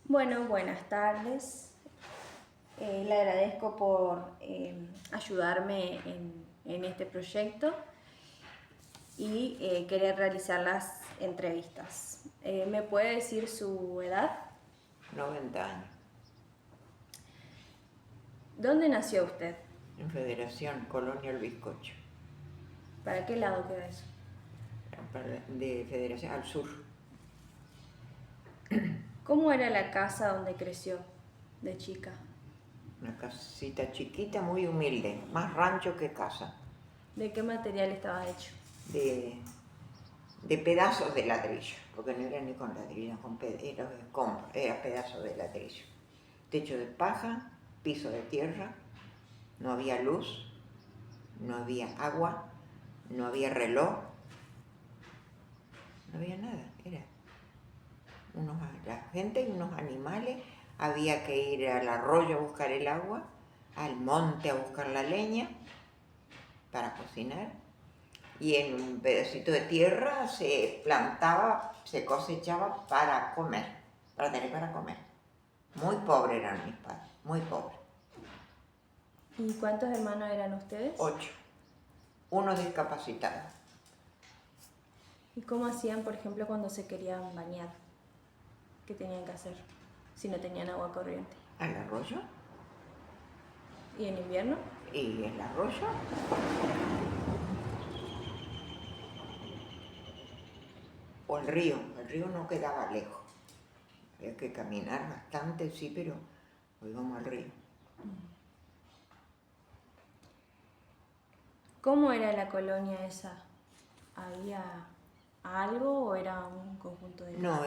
Bueno, buenas tardes. Le agradezco por ayudarme en este proyecto y querer realizar las entrevistas. ¿Me puede decir su edad? 90 años. ¿Dónde nació usted? En Federación, Colonia El Bizcocho. ¿Para qué lado queda eso? De Federación al sur. ¿Cómo era la casa donde creció de chica? Una casita chiquita, muy humilde, más rancho que casa. ¿De qué material estaba hecho? De pedazos de ladrillo, porque no era ni con ladrillo, era pedazos de ladrillo. Techo de paja, piso de tierra, no había luz, no había agua, no había reloj, no había nada, era la gente y unos animales. Había que ir al arroyo a buscar el agua, al monte a buscar la leña para cocinar, y en un pedacito de tierra se plantaba, se cosechaba para comer, para tener para comer. Muy pobres eran mis padres, muy pobres. ¿Y cuántos hermanos eran ustedes? 8, uno discapacitado. ¿Y cómo hacían, por ejemplo, cuando se querían bañar? ¿Qué tenían que hacer si no tenían agua corriente? Al arroyo, ¿Y en invierno? y el arroyo o el río no quedaba lejos. Había que caminar bastante, sí, pero íbamos al río. ¿Cómo era la colonia esa? ¿Había algo o era un conjunto de casas? No,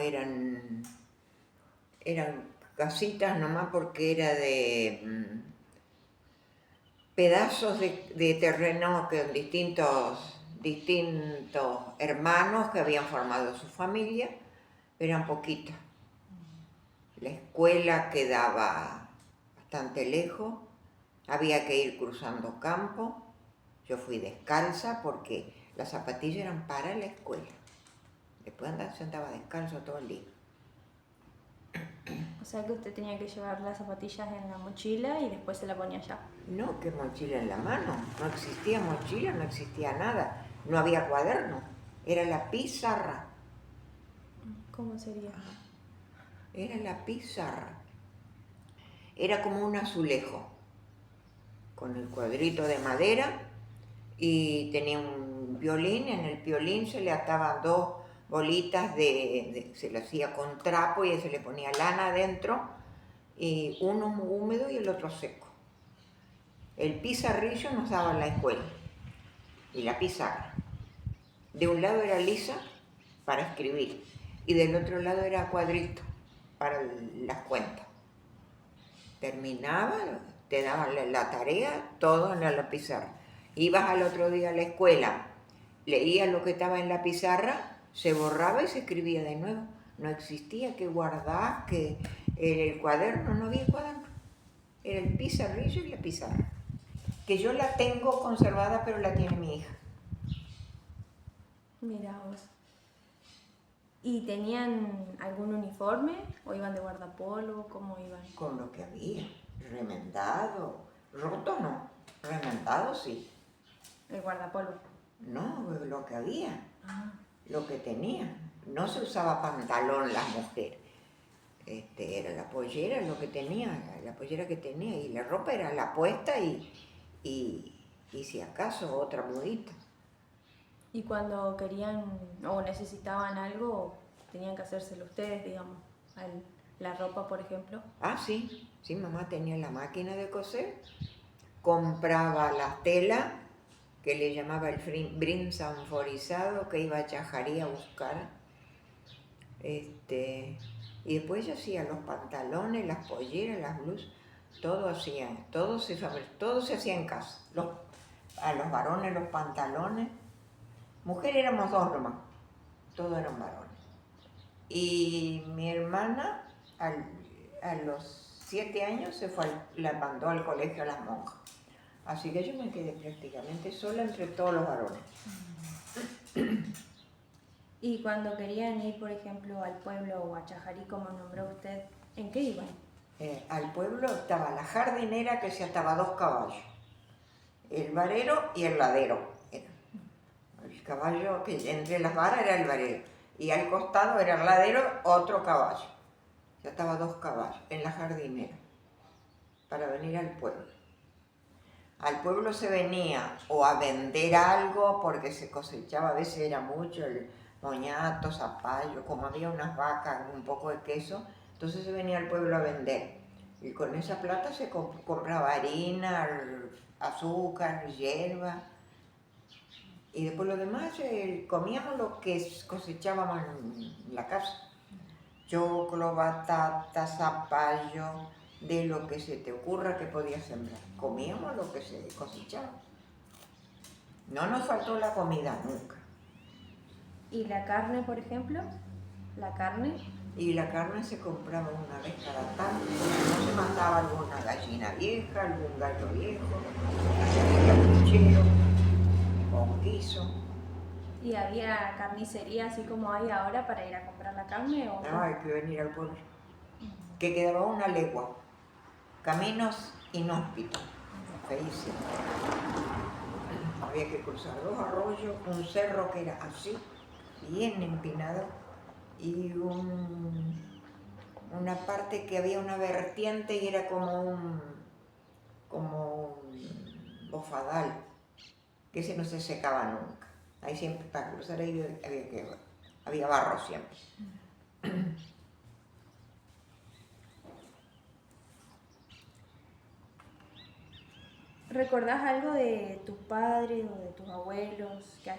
eran casitas nomás, porque era de pedazos de terreno que distintos hermanos que habían formado su familia, eran poquitos. La escuela quedaba bastante lejos, había que ir cruzando campo. Yo fui descalza porque las zapatillas eran para la escuela. Después se andaba descalzo todo el día. O sea que usted tenía que llevar las zapatillas en la mochila y después se la ponía allá. No, qué mochila en la mano. No existía mochila, no existía nada. No había cuaderno. Era la pizarra. ¿Cómo sería? Era la pizarra. Era como un azulejo, con el cuadrito de madera, y tenía un violín. En el violín se le ataban 2 bolitas se le hacía con trapo y se le ponía lana adentro, y uno húmedo y el otro seco. El pizarrillo nos daba la escuela y la pizarra. De un lado era lisa para escribir y del otro lado era cuadrito para las cuentas. Terminaba, te daban la tarea, todo en la pizarra. Ibas al otro día a la escuela, leías lo que estaba en la pizarra, se borraba y se escribía de nuevo. No existía que guardar, que el cuaderno, no había cuaderno. Era el pizarrillo y la pizarra, que yo la tengo conservada, pero la tiene mi hija. Mirá vos. ¿Y tenían algún uniforme o iban de guardapolvo? ¿Cómo iban? Con lo que había, remendado, roto no, remendado sí. El guardapolvo. No, lo que había, Ah. lo que tenía. No se usaba pantalón las mujeres. Era la pollera lo que tenía, la pollera que tenía, y la ropa era la puesta y si acaso otra mudita. ¿Y cuando querían o necesitaban algo, tenían que hacérselo ustedes, digamos? La ropa, por ejemplo. Ah, sí, mamá tenía la máquina de coser, compraba las telas, que le llamaba el brin sanforizado, que iba a Chajarí a buscar. Y después ella hacía los pantalones, las polleras, las blusas, todo se hacía en casa. A los varones los pantalones, mujeres éramos 2 nomás, todos eran varones. Y mi hermana a los 7 años la mandó al colegio a las monjas. Así que yo me quedé prácticamente sola entre todos los varones. Y cuando querían ir, por ejemplo, al pueblo o a Chajarí, como nombró usted, ¿en qué iban? Al pueblo estaba la jardinera que se ataba 2 caballos, el varero y el ladero. El caballo que entre las varas era el varero y al costado era el ladero, otro caballo. Se ataba 2 caballos en la jardinera para venir al pueblo. Al pueblo se venía o a vender algo porque se cosechaba, a veces era mucho, el moñato, zapallo, como había unas vacas, un poco de queso, entonces se venía al pueblo a vender. Y con esa plata se compraba harina, azúcar, hierba. Y después lo demás comíamos lo que cosechábamos en la casa. Choclo, batata, zapallo, de lo que se te ocurra que podías sembrar. Comíamos lo que se cosechaba. No nos faltó la comida nunca. ¿Y la carne, por ejemplo? ¿La carne? Y la carne se compraba una vez cada tanto. No se mataba alguna gallina vieja, algún gallo viejo, un puchero o un guiso. ¿Y había carnicería así como hay ahora para ir a comprar la carne? ¿O No, hay que venir al pueblo. Que quedaba una legua. Caminos inhóspitos. Feísimo. Había que cruzar 2 arroyos, un cerro que era así, bien empinado, y una parte que había una vertiente y era como un bofadal, que ese no se secaba nunca. Ahí siempre, para cruzar ahí había barro siempre. recordás algo de tus padres o de tus abuelos que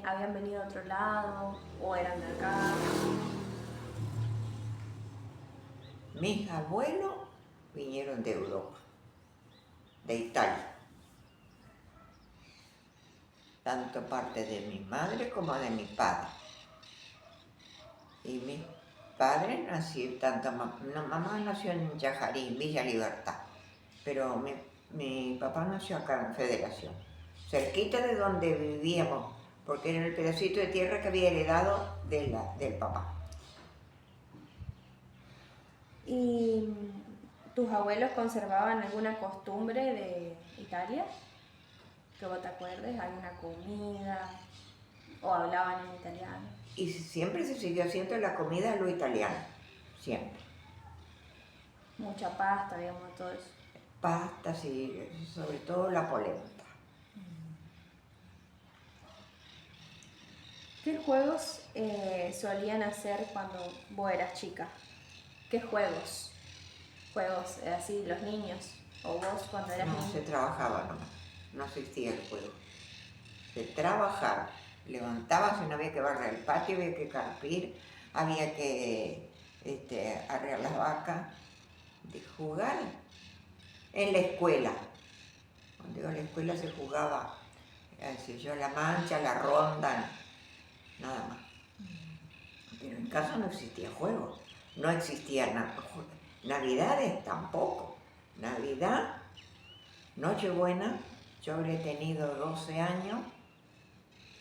habían venido a otro lado o eran de acá? Mis abuelos vinieron de Europa, de Italia, tanto parte de mi madre como de mi padre. Y mi padre nació, mamá nació en Chajarí, en Villa Libertad, pero mi papá nació acá en Federación, cerquita de donde vivíamos, porque era el pedacito de tierra que había heredado del papá. ¿Y tus abuelos conservaban alguna costumbre de Italia? Que vos te acuerdes, alguna comida o hablaban en italiano. Y siempre se siguió haciendo la comida a lo italiano, siempre. Mucha pasta, digamos, todo eso. Pastas y sobre todo la polenta. ¿Qué juegos solían hacer cuando vos eras chica? ¿Qué juegos? Juegos así, los niños, o vos cuando eras No, niño. se trabajaba nomás, no existía el juego. Se trabajaba, levantabas y no había que barrer el patio, había que carpir, había que arrear las vacas, de jugar en la escuela. Cuando iba a la escuela se jugaba, la mancha, la ronda, nada más. Pero en casa no existía juego, no existía Navidades tampoco. Navidad, Nochebuena, yo habré tenido 12 años,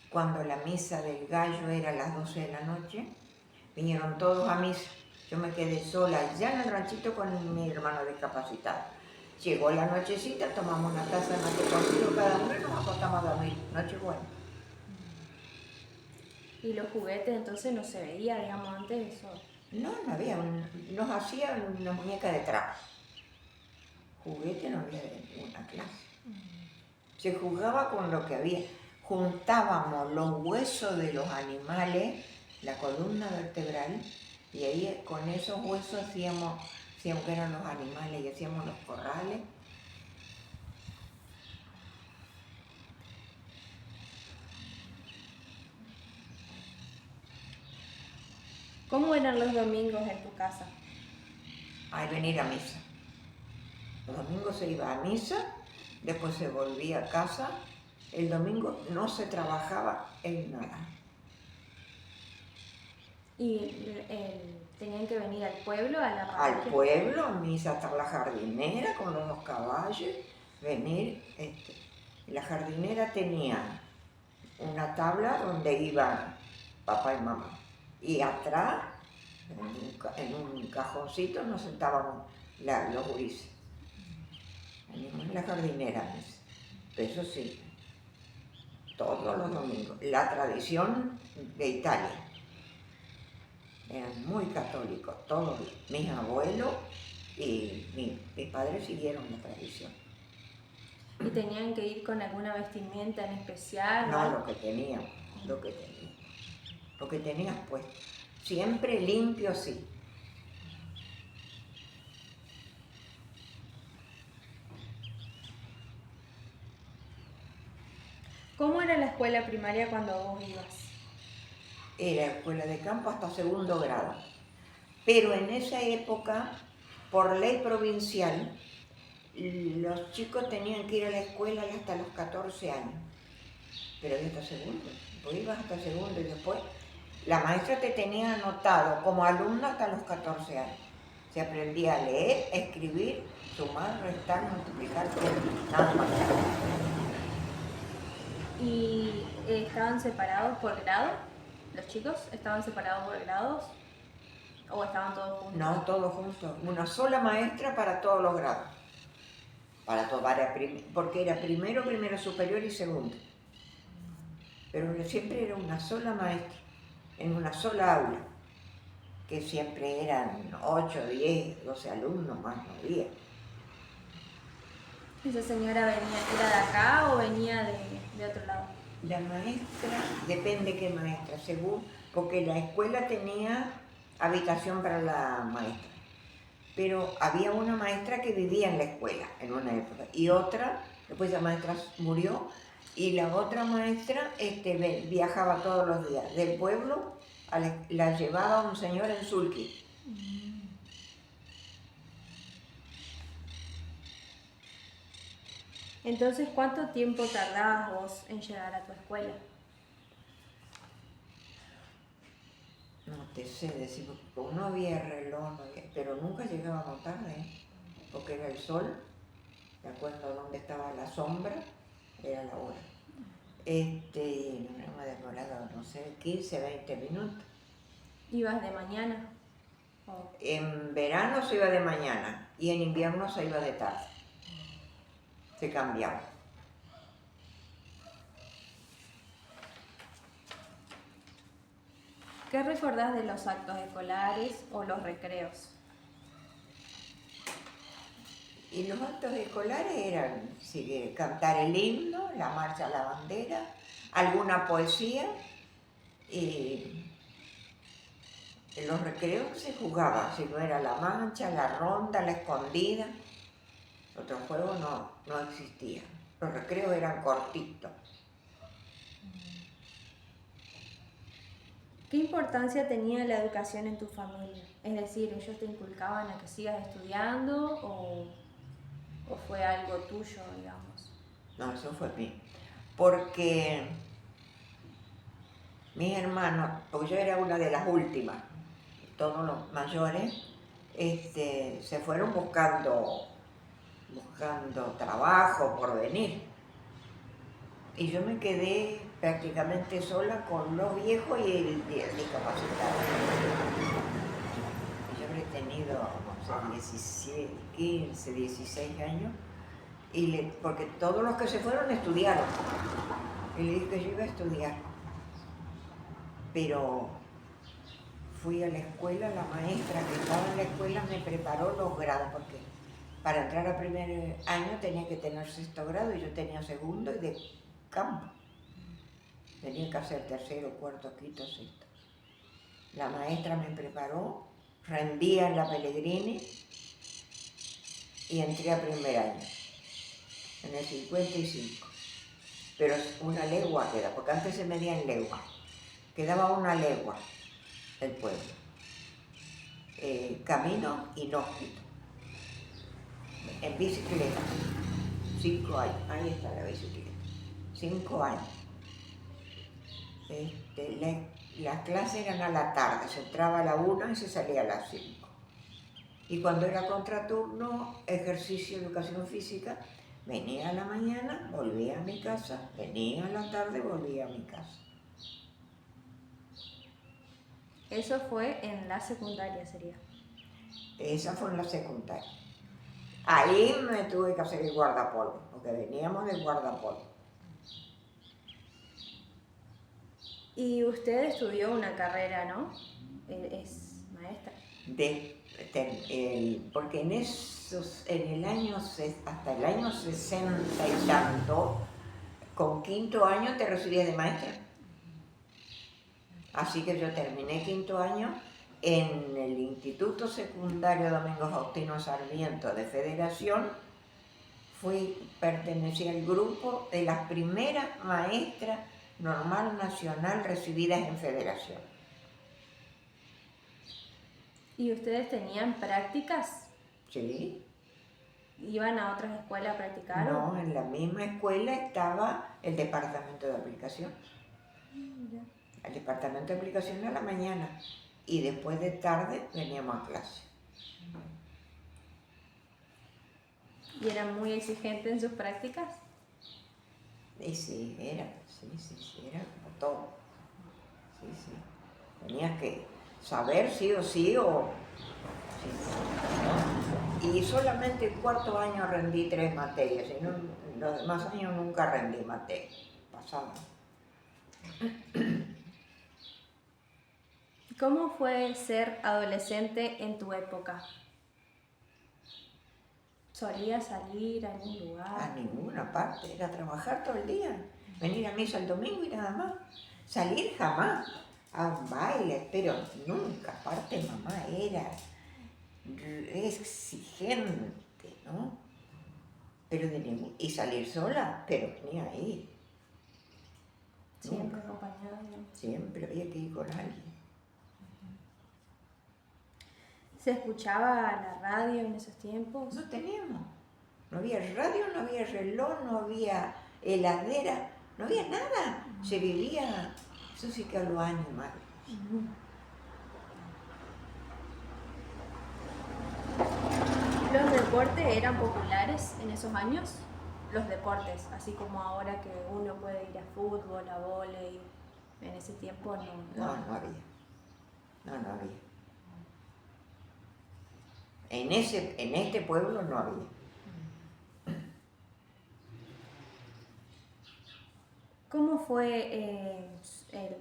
cuando la misa del gallo era a las 12 de la noche, vinieron todos a misa. Yo me quedé sola allá en el ranchito con mi hermano discapacitado. Llegó la nochecita, tomamos una taza de mate cocido cada uno y nos acostamos a dormir. Nochebuena. Y los juguetes entonces no se veía, digamos, antes eso. No había, nos hacían una muñeca de trapo. Juguete no había de ninguna clase. Se jugaba con lo que había. Juntábamos los huesos de los animales, la columna vertebral, y ahí con esos huesos hacíamos que eran los animales, y hacíamos los corrales. ¿Cómo eran los domingos en tu casa? Hay venir a misa. Los domingos se iba a misa, después se volvía a casa. El domingo no se trabajaba en nada. ¿Y tenían que venir al pueblo, a la Al parroquia? pueblo, a misa hasta la jardinera con los 2 caballos, venir. La jardinera tenía una tabla donde iban papá y mamá. Y atrás, en un cajoncito, nos sentábamos los gurises. Veníamos en la jardinera, eso sí, todos los domingos. La tradición de Italia. Eran muy católicos, todos mis abuelos y mis padres siguieron la tradición. ¿Y tenían que ir con alguna vestimenta en especial? No, lo que teníamos, lo que teníamos. Lo que tenías puesto. Siempre limpio, sí. ¿Cómo era la escuela primaria cuando vos ibas? Era escuela de campo hasta segundo grado. Pero en esa época, por ley provincial, los chicos tenían que ir a la escuela hasta los 14 años. Pero hasta segundo. Vos ibas hasta segundo y después la maestra te tenía anotado como alumno hasta los 14 años. Se aprendía a leer, escribir, sumar, restar, multiplicar, nada más. ¿Y estaban separados por grado? ¿Los chicos estaban separados por grados? ¿O estaban todos juntos? No, todos juntos. Una sola maestra para todos los grados. Porque era primero, primero superior y segundo. Pero siempre era una sola maestra, en una sola aula, que siempre eran 8, 10, 12 alumnos, más no había. ¿Esa señora era de acá o venía de otro lado? La maestra, depende qué maestra, según, porque la escuela tenía habitación para la maestra, pero había una maestra que vivía en la escuela en una época, y otra, después la maestra murió, y la otra maestra viajaba todos los días del pueblo, la llevaba un señor en sulky. Entonces, ¿cuánto tiempo tardabas vos en llegar a tu escuela? No te sé decir, porque como no había reloj, pero nunca llegábamos tarde, porque era el sol, de acuerdo a dónde estaba la sombra, era la hora. No me he demorado, no sé, 15, 20 minutos. ¿Ibas de mañana? En verano se iba de mañana y en invierno se iba de tarde. Se cambiaba. ¿Qué recordás de los actos escolares o los recreos? Y los actos escolares eran cantar el himno, la marcha a la bandera, alguna poesía, y en los recreos se jugaba, si no era la mancha, la ronda, la escondida. Otros juegos no existían. Los recreos eran cortitos. ¿Qué importancia tenía la educación en tu familia? Es decir, ¿ellos te inculcaban a que sigas estudiando o fue algo tuyo, digamos? No, eso fue mío. Porque mis hermanos, porque yo era una de las últimas, todos los mayores, se fueron buscando trabajo por venir. Y yo me quedé prácticamente sola con los viejos y el discapacitado. Yo habré tenido, no sé, 17, 15, 16 años, porque todos los que se fueron estudiaron. Y le dije que yo iba a estudiar. Pero fui a la escuela, la maestra que estaba en la escuela me preparó los grados, porque para entrar a primer año tenía que tener 6º grado y yo tenía 2º y de campo. Tenía que hacer 3º, 4º, 5º, 6º. La maestra me preparó, rendí en la Pellegrini y entré a primer año, en el 55. Pero una legua queda, porque antes se medía en legua. Quedaba una legua el pueblo. Camino inhóspito. En bicicleta. 5 años. Ahí está la bicicleta. 5 años. Las clases eran a la tarde. Se entraba a la 1 y se salía a las 5. Y cuando era contraturno, ejercicio, educación física, venía a la mañana, volvía a mi casa, venía a la tarde, volvía a mi casa. Eso fue en la secundaria, sería. Esa fue en la secundaria. Ahí me tuve que hacer el guardapolvo, porque veníamos del guardapolvo. Y usted estudió una carrera, ¿no? Es maestra. Porque en el año, hasta el año 60 y tanto, con quinto año te recibías de maestra. Así que yo terminé quinto año en el Instituto Secundario Domingo Faustino Sarmiento de Federación. Pertenecí al grupo de las primeras maestras normal nacional recibidas en Federación. ¿Y ustedes tenían prácticas? Sí. ¿Iban a otras escuelas a practicar? No, en la misma escuela estaba el departamento de aplicación. Mira. El departamento de aplicación a la mañana y después de tarde veníamos a clase. ¿Y eran muy exigentes en sus prácticas? Y sí, era como todo. Sí, sí. Tenías que saber sí o sí o... Sí, ¿no? Y solamente el cuarto año rendí 3 materias, y los demás años nunca rendí materias. Pasaba. ¿Cómo fue ser adolescente en tu época? ¿Solías salir a algún lugar? A ninguna parte, era trabajar todo el día, venir a misa el domingo y nada más. Salir jamás a un baile, pero nunca. Aparte mamá era exigente, ¿no? Pero y salir sola, pero venía ahí. Siempre acompañada, ¿no? Siempre había que ir con alguien. ¿Se escuchaba la radio en esos tiempos? No teníamos. No había radio, no había reloj, no había heladera, no había nada. Se vivía, eso sí que a lo animal. ¿Los deportes eran populares en esos años? Los deportes, así como ahora que uno puede ir a fútbol, a vóley, en ese tiempo no. No había. No había. En este pueblo no había. ¿Cómo fue el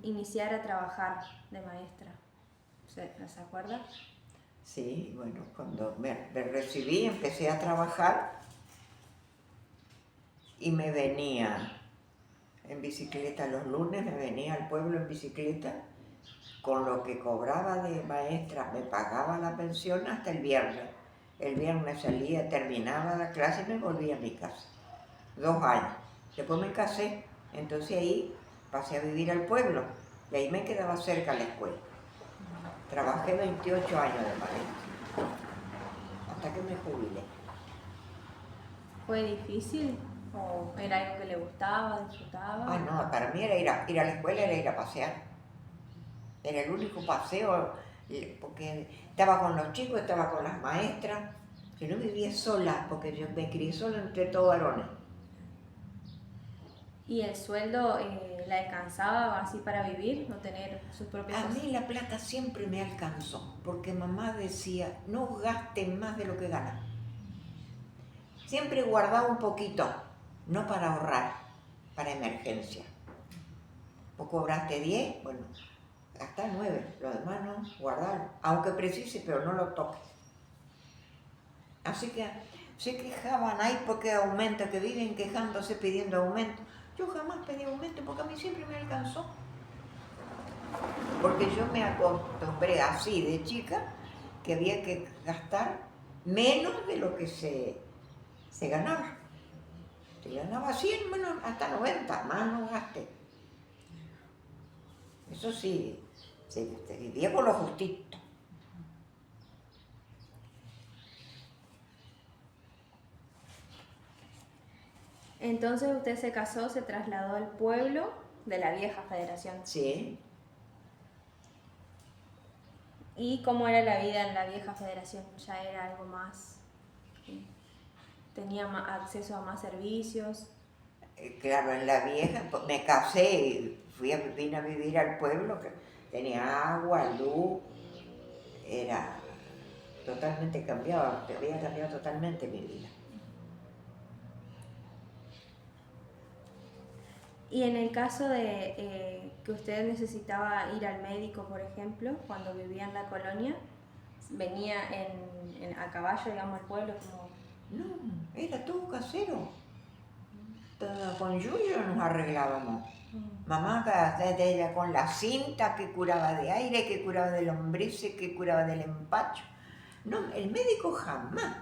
iniciar a trabajar de maestra? ¿Se acuerda? Sí, bueno, cuando me recibí empecé a trabajar y me venía en bicicleta los lunes, me venía al pueblo en bicicleta, con lo que cobraba de maestra me pagaba la pensión hasta el viernes. El viernes salía, terminaba la clase y me volvía a mi casa. 2 años. Después me casé, entonces ahí pasé a vivir al pueblo y ahí me quedaba cerca la escuela. Trabajé 28 años de maestra, hasta que me jubilé. ¿Fue difícil o era algo que le gustaba, disfrutaba? Ah, no, para mí era ir a la escuela, era ir a pasear. Era el único paseo, porque estaba con los chicos, estaba con las maestras. Yo no vivía sola, porque yo me crié sola entre todos varones. ¿Y el sueldo la alcanzaba así para vivir, no tener sus propias A cosas? mí la plata siempre me alcanzó, porque mamá decía, no gasten más de lo que ganan. Siempre guardaba un poquito, no para ahorrar, para emergencia. Vos cobraste 10, bueno, gastá 9, lo demás no, guardalo. Aunque precise, pero no lo toques. Así que se quejaban, ay, porque aumenta, que viven quejándose pidiendo aumento. Yo jamás pedí aumento porque a mí siempre me alcanzó. Porque yo me acostumbré así de chica que había que gastar menos de lo que se ganaba. Se ganaba 100, menos hasta 90, más no gasté. Eso sí, se vivía con lo justito. Entonces usted se casó, se trasladó al pueblo de la vieja Federación. Sí. ¿Y cómo era la vida en la vieja Federación? ¿Ya era algo más? ¿Tenía acceso a más servicios? Claro, en la vieja me casé y vine a vivir al pueblo, tenía agua, luz, era totalmente cambiado, había cambiado totalmente mi vida. Y en el caso de que usted necesitaba ir al médico, por ejemplo, cuando vivía en la colonia, venía a caballo, digamos, al pueblo, como... No, era todo casero. Todo con yuyo nos arreglábamos. Mamá desde ella con la cinta que curaba de aire, que curaba de lombrices, que curaba del empacho. No, el médico jamás.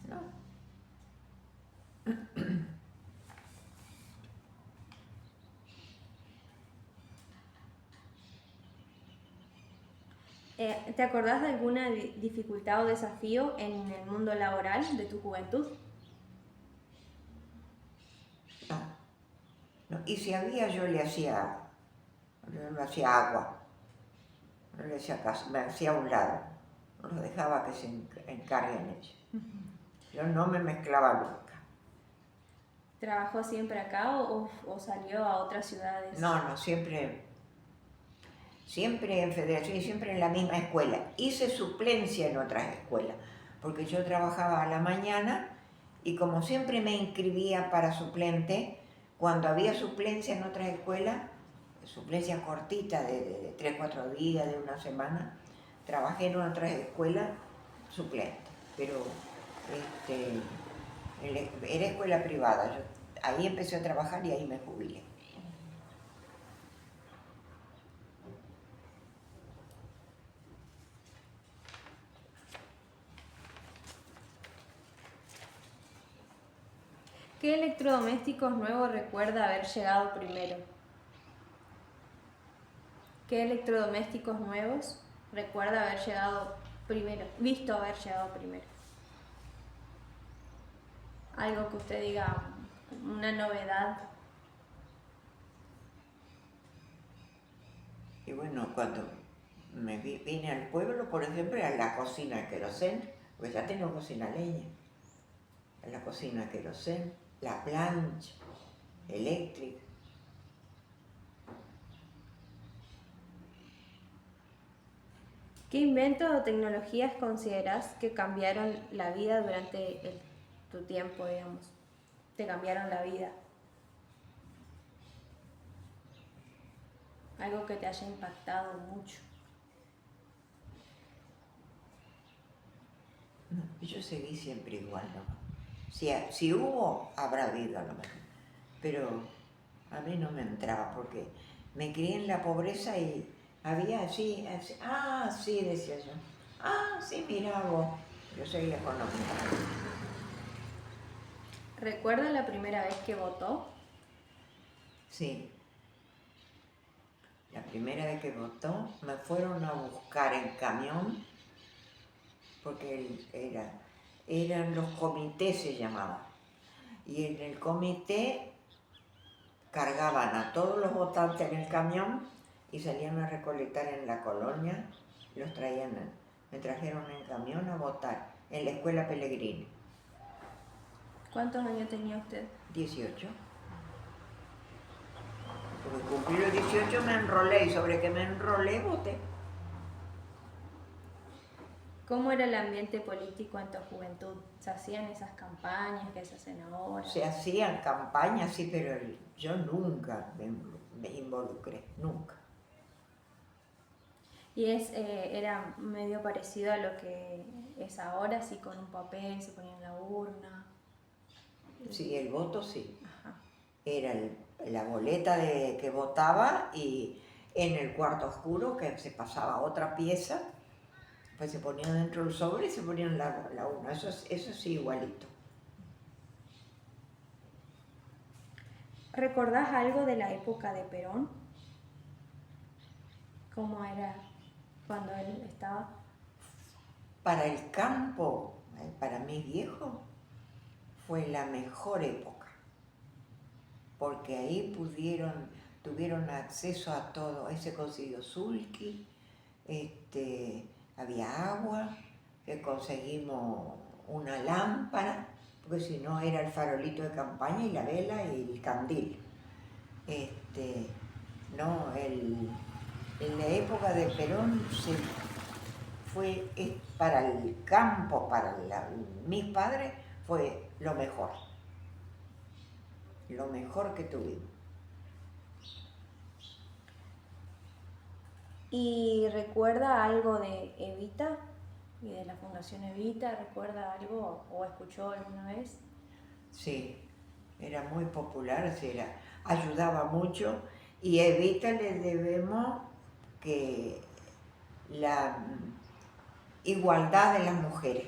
No. ¿Te acordás de alguna dificultad o desafío en el mundo laboral de tu juventud? No, no. Y si había, yo le hacía agua, no le hacía caso, me hacía a un lado, no lo dejaba que se encarguen ellos. Yo no me mezclaba nunca. ¿Trabajó siempre acá o salió a otras ciudades? No, siempre en Federación y siempre en la misma escuela. Hice suplencia en otras escuelas, porque yo trabajaba a la mañana y como siempre me inscribía para suplente, cuando había suplencia en otras escuelas, suplencia cortita de 3, 4 días, de una semana, trabajé en otras escuelas suplente, pero era escuela privada. Yo ahí empecé a trabajar y ahí me jubilé. ¿Qué electrodomésticos nuevos recuerda haber llegado primero? ¿Qué electrodomésticos nuevos recuerda haber llegado primero, visto haber llegado primero? Algo que usted diga, una novedad. Y bueno, cuando me vine al pueblo, por ejemplo, era la cocina de querosén, pues ya tengo cocina a leña. La cocina a querosén, la plancha eléctrica. ¿Qué inventos o tecnologías consideras que cambiaron la vida durante tu tiempo, digamos? Te cambiaron la vida. Algo que te haya impactado mucho. No, yo seguí siempre igual, ¿no? Si hubo, habrá habido a lo mejor. Pero a mí no me entraba porque me crié en la pobreza y había así, sí, decía yo. Sí, mira vos. Yo seguía con lo mismo. ¿Recuerda la primera vez que votó? Sí. La primera vez que votó, me fueron a buscar en camión, porque eran los comités, se llamaban. Y en el comité cargaban a todos los votantes en el camión y salían a recolectar en la colonia, los me trajeron en camión a votar en la escuela Pellegrini. ¿Cuántos años tenía usted? 18. Porque cumplí los 18 me enrolé y sobre que me enrolé voté. ¿Cómo era el ambiente político en tu juventud? ¿Se hacían esas campañas que se hacen ahora? Se hacían campañas, sí, pero yo nunca me involucré, nunca. Y era medio parecido a lo que es ahora, así con un papel, se ponía en la urna. Sí, el voto sí. Ajá. Era la boleta de que votaba y en el cuarto oscuro que se pasaba otra pieza, pues se ponía dentro del sobre y se ponía en la urna. Eso sí, igualito. ¿Recordás algo de la época de Perón? ¿Cómo era cuando él estaba? Para el campo, para mis viejos, fue la mejor época, porque ahí tuvieron acceso a todo. Ahí se consiguió sulky, había agua, que conseguimos una lámpara, porque si no era el farolito de campaña y la vela y el candil. en la época de Perón para el campo, mis padres, fue lo mejor que tuvimos. ¿Y recuerda algo de Evita y de la Fundación Evita? ¿Recuerda algo o escuchó alguna vez? Sí, era muy popular, ayudaba mucho, y a Evita le debemos que la igualdad de las mujeres,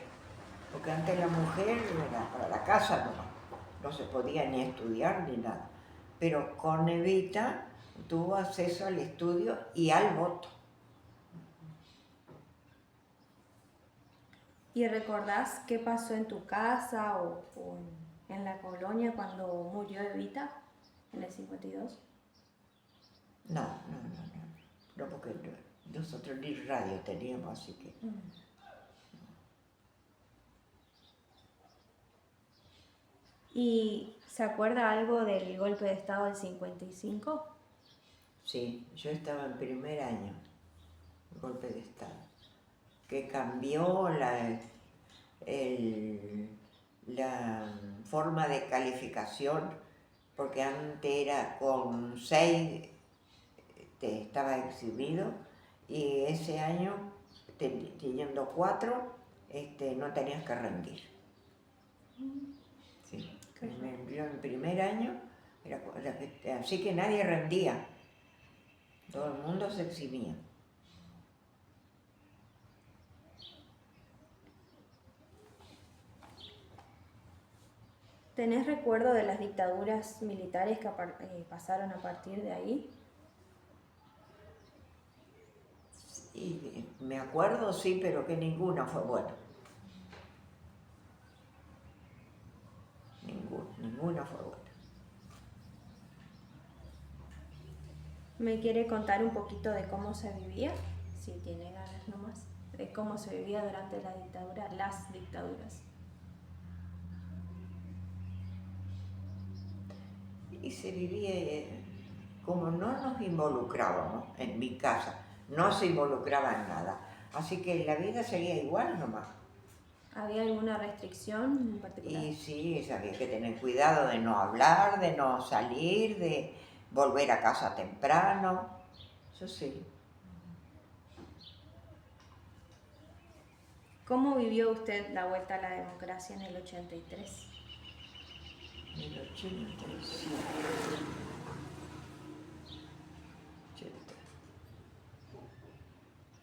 porque antes la mujer era para la casa no se podía ni estudiar ni nada, pero con Evita tuvo acceso al estudio y al voto. ¿Y recordás qué pasó en tu casa o en la colonia cuando murió Evita en el 52? No, porque nosotros ni radio teníamos, así que... ¿Y se acuerda algo del golpe de Estado del 55? Sí, yo estaba en primer año, golpe de Estado, que cambió la forma de calificación, porque antes era con 6 estaba exhibido, y ese año, teniendo 4, no tenías que rendir. Sí. Yo en primer año, así que nadie rendía, todo el mundo se eximía. ¿Tenés recuerdo de las dictaduras militares que pasaron a partir de ahí? Y me acuerdo, sí, pero que ninguna fue buena. Ninguna fue buena. ¿Me quiere contar un poquito de cómo se vivía? Si tiene ganas nomás. De cómo se vivía durante la dictadura, las dictaduras. Y se vivía, como no nos involucrábamos en mi casa, no se involucraba en nada. Así que la vida seguía igual nomás. ¿Había alguna restricción en particular? Y sí, había que tener cuidado de no hablar, de no salir, de volver a casa temprano. Eso sí. ¿Cómo vivió usted la vuelta a la democracia en el 83? En el 87.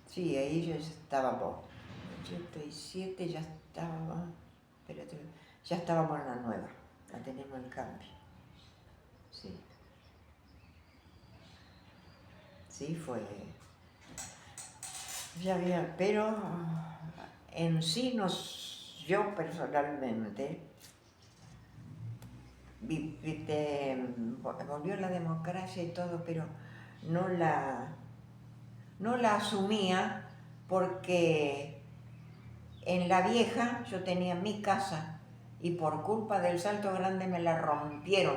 Sí, ahí ya estábamos. 87 ya estábamos. Espérate, ya estábamos en la nueva. Ya tenemos el cambio. Sí. Sí, fue. Ya había, pero en sí yo personalmente volvió la democracia y todo, pero no la asumía, porque en la vieja yo tenía mi casa y por culpa del Salto Grande me la rompieron.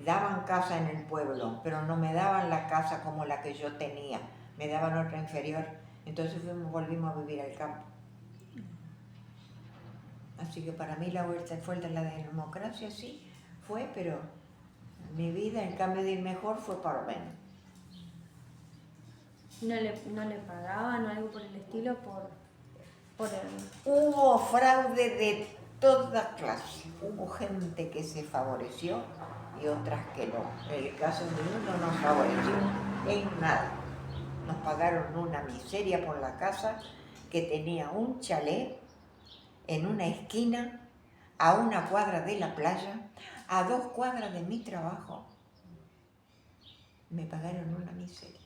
Daban casa en el pueblo, pero no me daban la casa como la que yo tenía, me daban otra inferior. Entonces volvimos a vivir al campo. Así que para mí la vuelta de la democracia sí fue, pero mi vida, en cambio de ir mejor, fue para menos. ¿No le pagaban o algo por el estilo por el... Hubo fraude de toda clase. Hubo gente que se favoreció y otras que no. En el caso de uno no nos favoreció en nada. Nos pagaron una miseria por la casa que tenía un chalet en una esquina, a 1 cuadra de la playa, a 2 cuadras de mi trabajo. Me pagaron una miseria.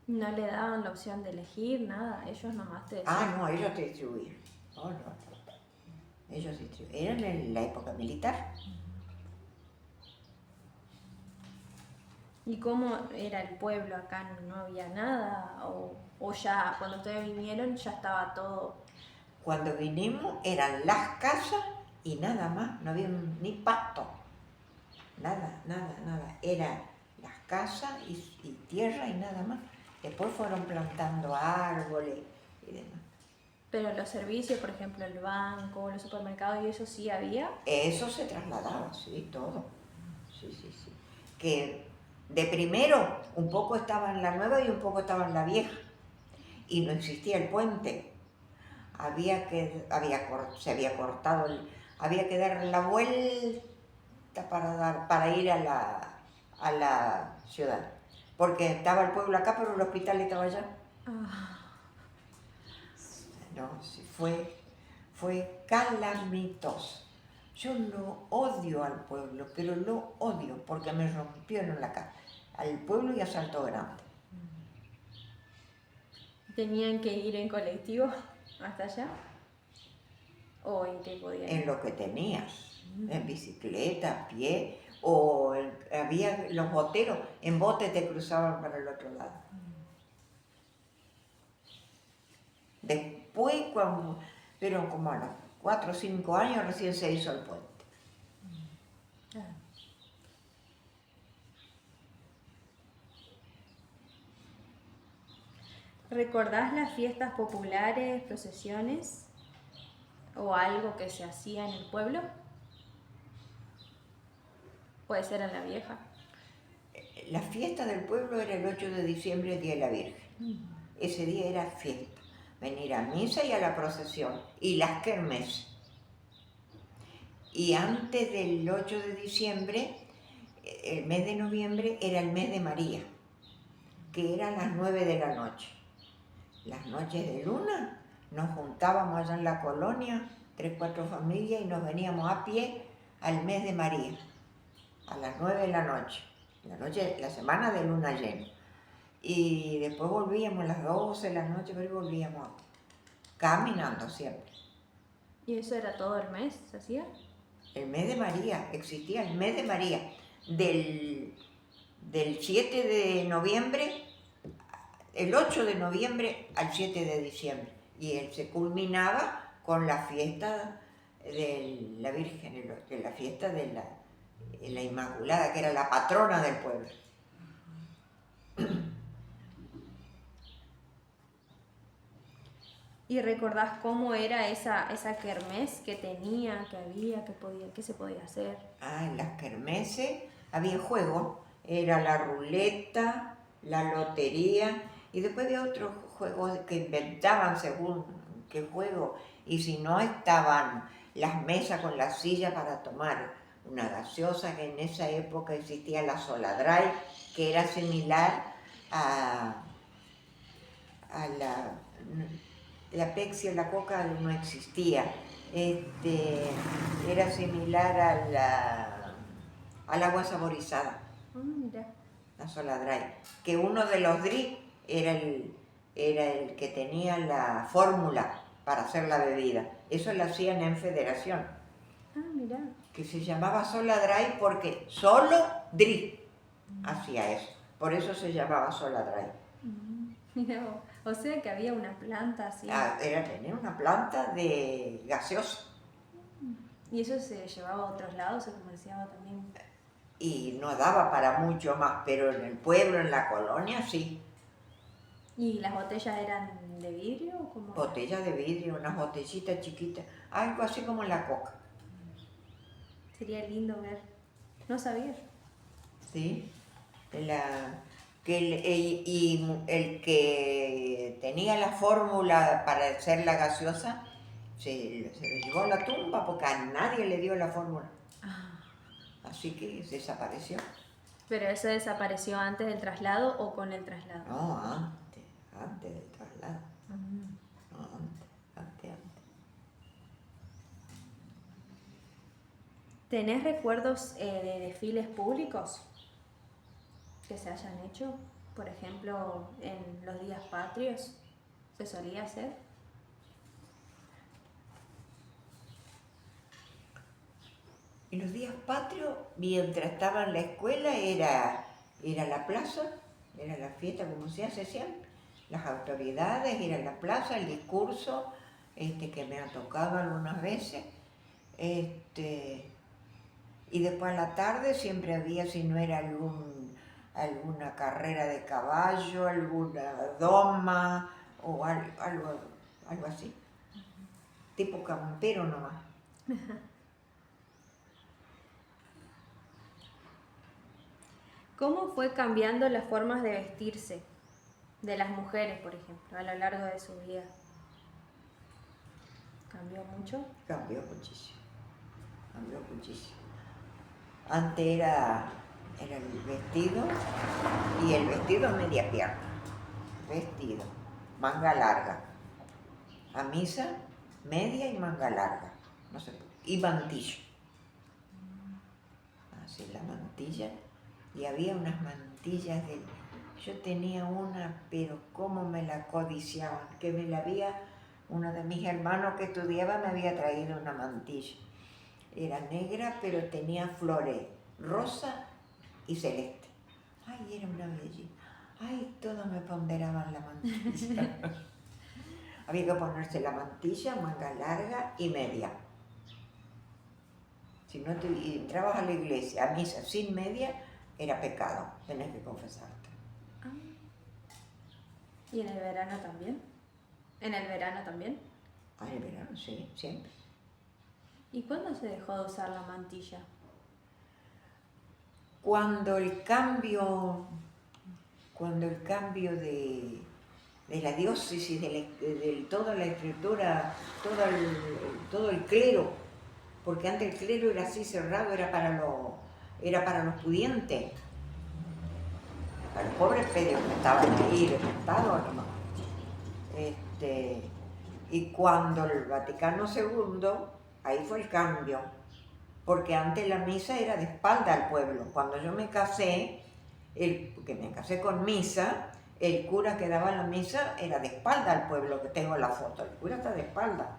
No le daban la opción de elegir, nada, ellos nomás te decían. Ah, no, ellos te distribuían. Oh, no. Ellos distribuían. Eran en la época militar. ¿Y cómo era el pueblo acá? ¿No había nada? ¿O ya cuando ustedes vinieron ya estaba todo? Cuando vinimos eran las casas y nada más, no había ni pasto. Nada. Eran las casa y tierra y nada más. Después fueron plantando árboles y demás. Pero los servicios, por ejemplo, el banco, los supermercados y eso sí había. Eso se trasladaba, sí, todo. Sí, sí, sí. Que de primero un poco estaba en la nueva y un poco estaba en la vieja. Y no existía el puente. Se había cortado, había que dar la vuelta para ir a la ciudad. Porque estaba el pueblo acá, pero el hospital estaba allá. No, sí, fue calamitoso. Yo lo odio al pueblo, pero lo odio porque me rompieron la casa. Al pueblo y a Salto Grande. ¿Tenían que ir en colectivo hasta allá? ¿O en qué podían ir? En lo que tenías, en bicicleta, a pie, o había los boteros, en bote te cruzaban para el otro lado. Después, pero como a los 4 o 5 años recién se hizo el puente. ¿Recordás las fiestas populares, procesiones o algo que se hacía en el pueblo? Puede ser en la vieja. La fiesta del pueblo era el 8 de diciembre, el Día de la Virgen. Ese día era fiesta. Venir a misa y a la procesión. Y las kermes. Y antes del 8 de diciembre, el mes de noviembre era el mes de María, que era a las 9 de la noche. Las noches de luna nos juntábamos allá en la colonia, 3 o 4 familias, y nos veníamos a pie al mes de María, a las 9 de la noche, la semana de luna llena. Y después volvíamos a las 12 de la noche, pero volvíamos caminando siempre. ¿Y eso era todo el mes? ¿Se hacía? El mes de María, existía el mes de María, del 7 de noviembre, el 8 de noviembre al 7 de diciembre. Y él se culminaba con la fiesta de la Virgen, la fiesta de la Inmaculada, que era la patrona del pueblo. ¿Y recordás cómo era esa kermés que tenía, que había, que se podía hacer? En las kermeses había juegos, era la ruleta, la lotería, y después había otros juegos que inventaban según qué juego, y si no estaban las mesas con la silla para tomar una gaseosa, que en esa época existía la Soladray, que era similar a la Pepsi o la Coca no existía. Era similar al agua saborizada. Mira. La Soladray. Que uno de los drink era el que tenía la fórmula para hacer la bebida. Eso lo hacían en Federación. Mira. Que se llamaba Soladray porque solo Dri hacía eso. Por eso se llamaba Soladray. Mira, o sea que había una planta así. Tenía una planta de gaseosa. ¿Y eso se llevaba a otros lados? ¿Se comerciaba también? Y no daba para mucho más, pero en el pueblo, en la colonia, sí. ¿Y las botellas eran de vidrio o cómo? Botellas de vidrio, unas botellitas chiquitas, algo así como la Coca. Sería lindo ver. No sabía. Sí. El que tenía la fórmula para hacer la gaseosa se lo llevó a la tumba porque a nadie le dio la fórmula. Así que desapareció. ¿Pero eso desapareció antes del traslado o con el traslado? No, antes del traslado. No, antes. ¿Tenés recuerdos de desfiles públicos que se hayan hecho? Por ejemplo, en los días patrios, ¿se solía hacer? En los días patrios, mientras estaba en la escuela, era la plaza, era la fiesta como se hace siempre. Las autoridades, ir a la plaza, el discurso, que me ha tocado algunas veces. Y después a la tarde siempre había, si no era alguna carrera de caballo, alguna doma o algo así. Tipo campero nomás. ¿Cómo fue cambiando las formas de vestirse de las mujeres, por ejemplo, a lo largo de su vida? ¿Cambió mucho? Cambió muchísimo. Cambió muchísimo. Antes era el vestido y el vestido media pierna. Vestido, manga larga. A misa, media y manga larga. No sé, y mantilla. Así la mantilla. Y había unas mantillas de... Yo tenía una, pero cómo me la codiciaban, que me la había... Uno de mis hermanos que estudiaba me había traído una mantilla. Era negra, pero tenía flores rosa y celeste. Ay, era una belleza. Ay, todos me ponderaban la mantilla. Había que ponerse la mantilla, manga larga y media. Si no te entrabas a la iglesia, a misa sin media, era pecado, tenés que confesarte. Ah. ¿Y en el verano también? ¿En el verano también? Ah, en el verano, sí, siempre. ¿Y cuándo se dejó de usar la mantilla? Cuando el cambio de la diócesis, de toda la escritura, todo el clero, porque antes el clero era así cerrado, era para los pudientes, para los pobres pedios que estaban ahí despertados, nomás. Y cuando el Vaticano II, ahí fue el cambio, porque antes la misa era de espalda al pueblo. Cuando yo me casé, porque me casé con misa, el cura que daba la misa era de espalda al pueblo, que tengo la foto, el cura está de espalda.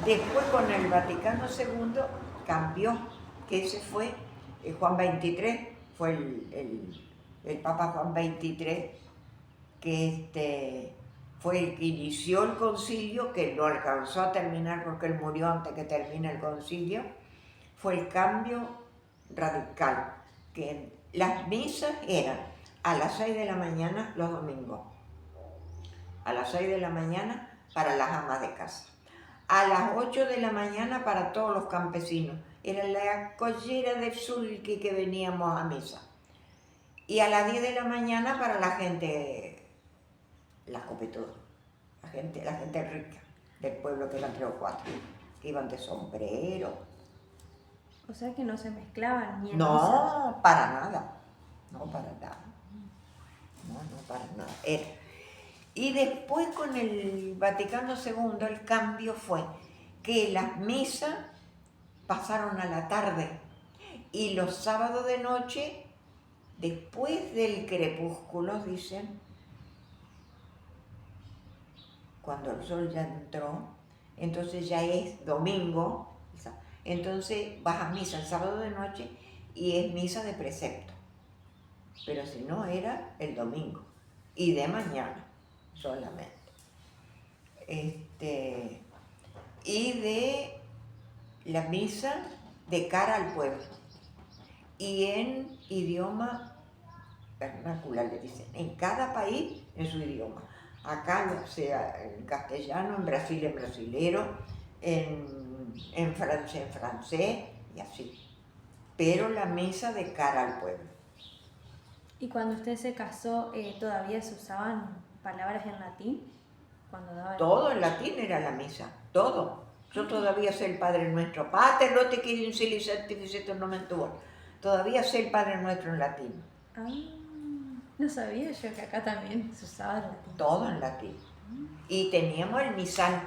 Después con el Vaticano II cambió, que ese fue Juan XXIII, fue el Papa Juan XXIII, que fue el que inició el concilio, que no alcanzó a terminar porque él murió antes que termine el concilio. Fue el cambio radical, que las misas eran a las 6 de la mañana los domingos, a las 6 de la mañana para las amas de casa, a las 8 de la mañana para todos los campesinos, era la collera del sulky que veníamos a misa, y a las 10 de la mañana para la gente, las copetudas, la gente rica del pueblo, que eran 3 o 4, que iban de sombrero. O sea que no se mezclaban ni en No, misa. para nada. No, para nada. No, para nada. Y después con el Vaticano II el cambio fue que las misas pasaron a la tarde y los sábados de noche, después del crepúsculo, dicen, cuando el sol ya entró, entonces ya es domingo, entonces vas a misa el sábado de noche y es misa de precepto, pero si no era el domingo y de mañana solamente. Y de la misa de cara al pueblo y en idioma vernacular, le dicen, en cada país en su idioma. Acá, o sea, en castellano, en Brasil en brasilero, en francés y así. Pero la misa de cara al pueblo. ¿Y cuando usted se casó, todavía se usaban palabras en latín? Cuando daba Todo en latín era la misa, todo. Yo todavía sé el Padre Nuestro. Pater noster qui in cieli sanctificetur nomen tuum. Todavía sé el Padre Nuestro en latín. Ah, no sabía yo que acá también se usaba el latín. Todo en latín. Y teníamos el misal,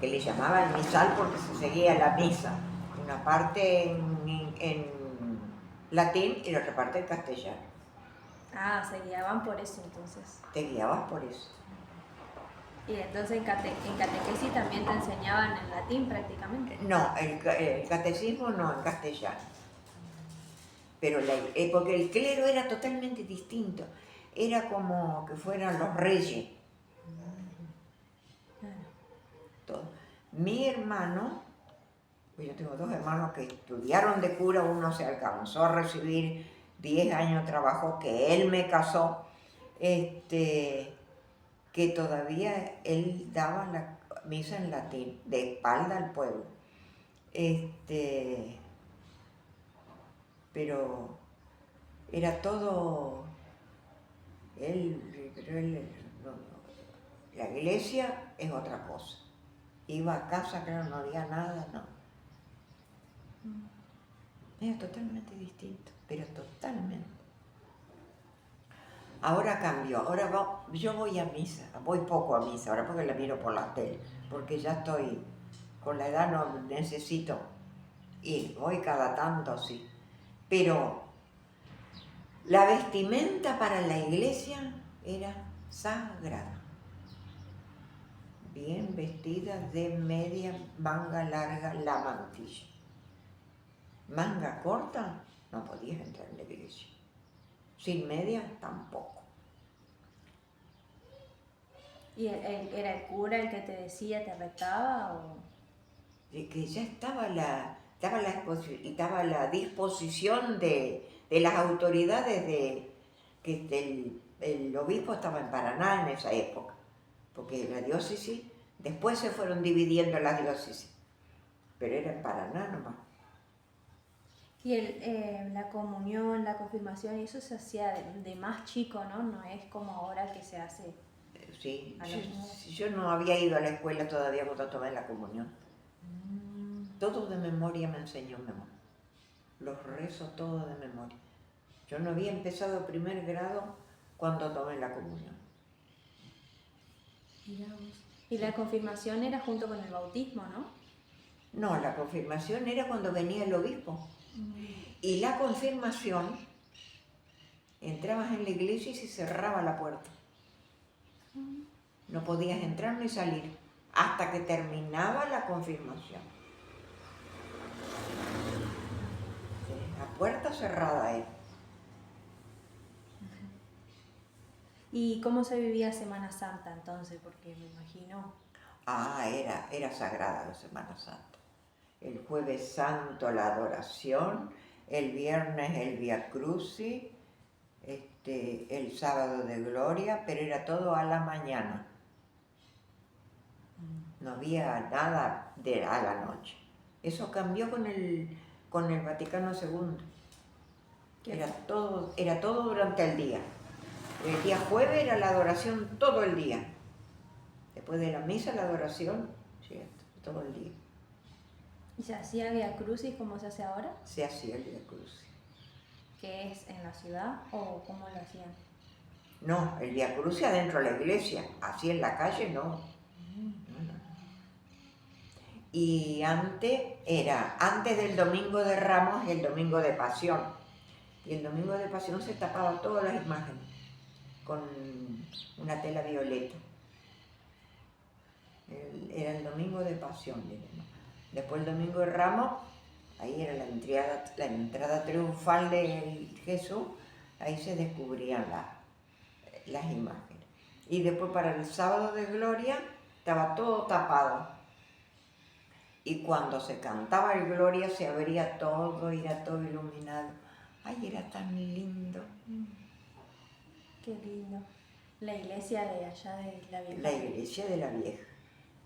que le llamaba el misal porque se seguía la misa. Una parte en latín y la otra parte en castellano. Ah, se guiaban por eso entonces. Te guiabas por eso. Y entonces en catequesis también te enseñaban en latín prácticamente. No, el catecismo no, en castellano. Pero porque el clero era totalmente distinto. Era como que fueran los reyes. Todo. Mi hermano, Pues yo tengo dos hermanos que estudiaron de cura, uno se alcanzó a recibir 10 años de trabajo, que él me casó, que todavía él daba la misa en latín, de espalda al pueblo. Pero era todo, no, la iglesia es otra cosa. Iba a casa, claro, no había nada, no. Era totalmente distinto, pero totalmente. Ahora cambió, yo voy a misa, voy poco a misa, ahora porque la miro por la tele, porque ya estoy, con la edad no necesito ir, voy cada tanto, sí. Pero la vestimenta para la iglesia era sagrada. Bien vestida de media manga larga la mantilla. Manga corta, no podías entrar en la iglesia. Sin media, tampoco. ¿Y era el cura el que te decía, te retaba o...? De que ya estaba la disposición de las autoridades que el obispo estaba en Paraná en esa época, porque la diócesis, después se fueron dividiendo las diócesis, pero era en Paraná nomás. Y la comunión, la confirmación, y eso se hacía de más chico, ¿no? No es como ahora que se hace. Sí, yo no había ido a la escuela todavía cuando tomé la comunión. Todo de memoria me enseñó mi mamá. Los rezos todos de memoria. Yo no había empezado primer grado cuando tomé la comunión. Y la confirmación era junto con el bautismo, ¿no? No, la confirmación era cuando venía el obispo. Y la confirmación, entrabas en la iglesia y se cerraba la puerta. No podías entrar ni salir hasta que terminaba la confirmación. La puerta cerrada era. ¿Y cómo se vivía Semana Santa entonces? Porque me imagino... Era sagrada la Semana Santa. El Jueves Santo la adoración, el viernes el Via Crucis, el sábado de gloria, pero era todo a la mañana. No había nada a la noche. Eso cambió con el Vaticano II. Era todo durante el día. El día jueves era la adoración todo el día. Después de la misa, la adoración, sí, todo el día. ¿Y se hacía Via Crucis como se hace ahora? Se hacía el Via Crucis. ¿Que es en la ciudad o cómo lo hacían? No, el Via Crucis adentro de la iglesia, así en la calle no. No. Y antes del Domingo de Ramos y el Domingo de Pasión. Y el Domingo de Pasión se tapaba todas las imágenes con una tela violeta. Era el Domingo de Pasión. Después el Domingo de Ramos, ahí era la entrada triunfal de Jesús, ahí se descubrían las imágenes. Y después para el sábado de gloria estaba todo tapado. Y cuando se cantaba el gloria se abría todo, era todo iluminado. Ay, era tan lindo. Qué lindo. La iglesia de allá de la Vieja. La iglesia de la Vieja.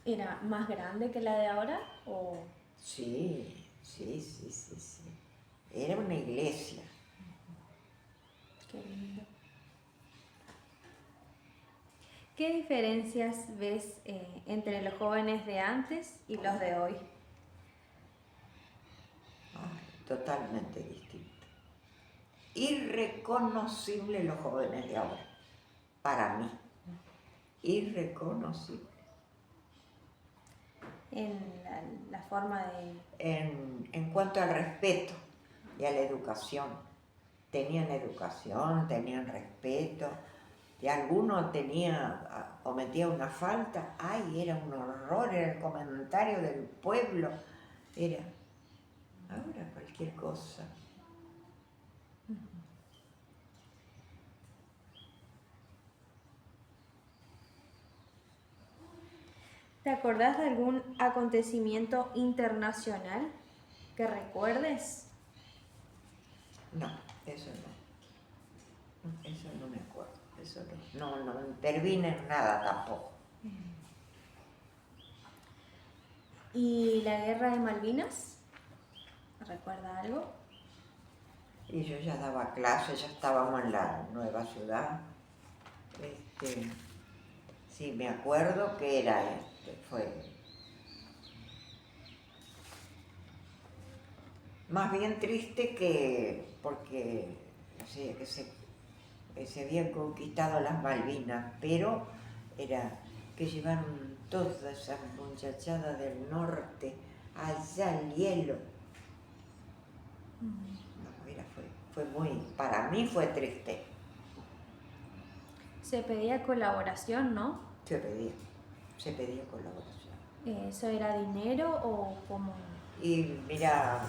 ¿Era más grande que la de ahora? ¿O? Sí. Era una iglesia. Qué lindo. ¿Qué diferencias ves entre los jóvenes de antes y los de hoy? Totalmente distinto. Irreconocible los jóvenes de ahora, para mí. Irreconocible. En la forma de... En cuanto al respeto y a la educación. Tenían educación, tenían respeto. Y alguno cometía una falta, era un horror, era el comentario del pueblo. Ahora cualquier cosa. ¿Te acordás de algún acontecimiento internacional ¿Que recuerdes? No, eso no. Eso no me acuerdo. Eso no intervine en nada tampoco. ¿Y la guerra de Malvinas? ¿Recuerda algo? Y yo ya daba clases, ya estábamos en la nueva ciudad. Sí, me acuerdo que fue más bien triste porque sí, que se habían conquistado las Malvinas, pero era que llevaron toda esa muchachada del norte allá al hielo. No, fue muy, para mí fue triste. Se pedía colaboración, ¿no? Se pedía colaboración. ¿Eso era dinero o cómo? Y mira,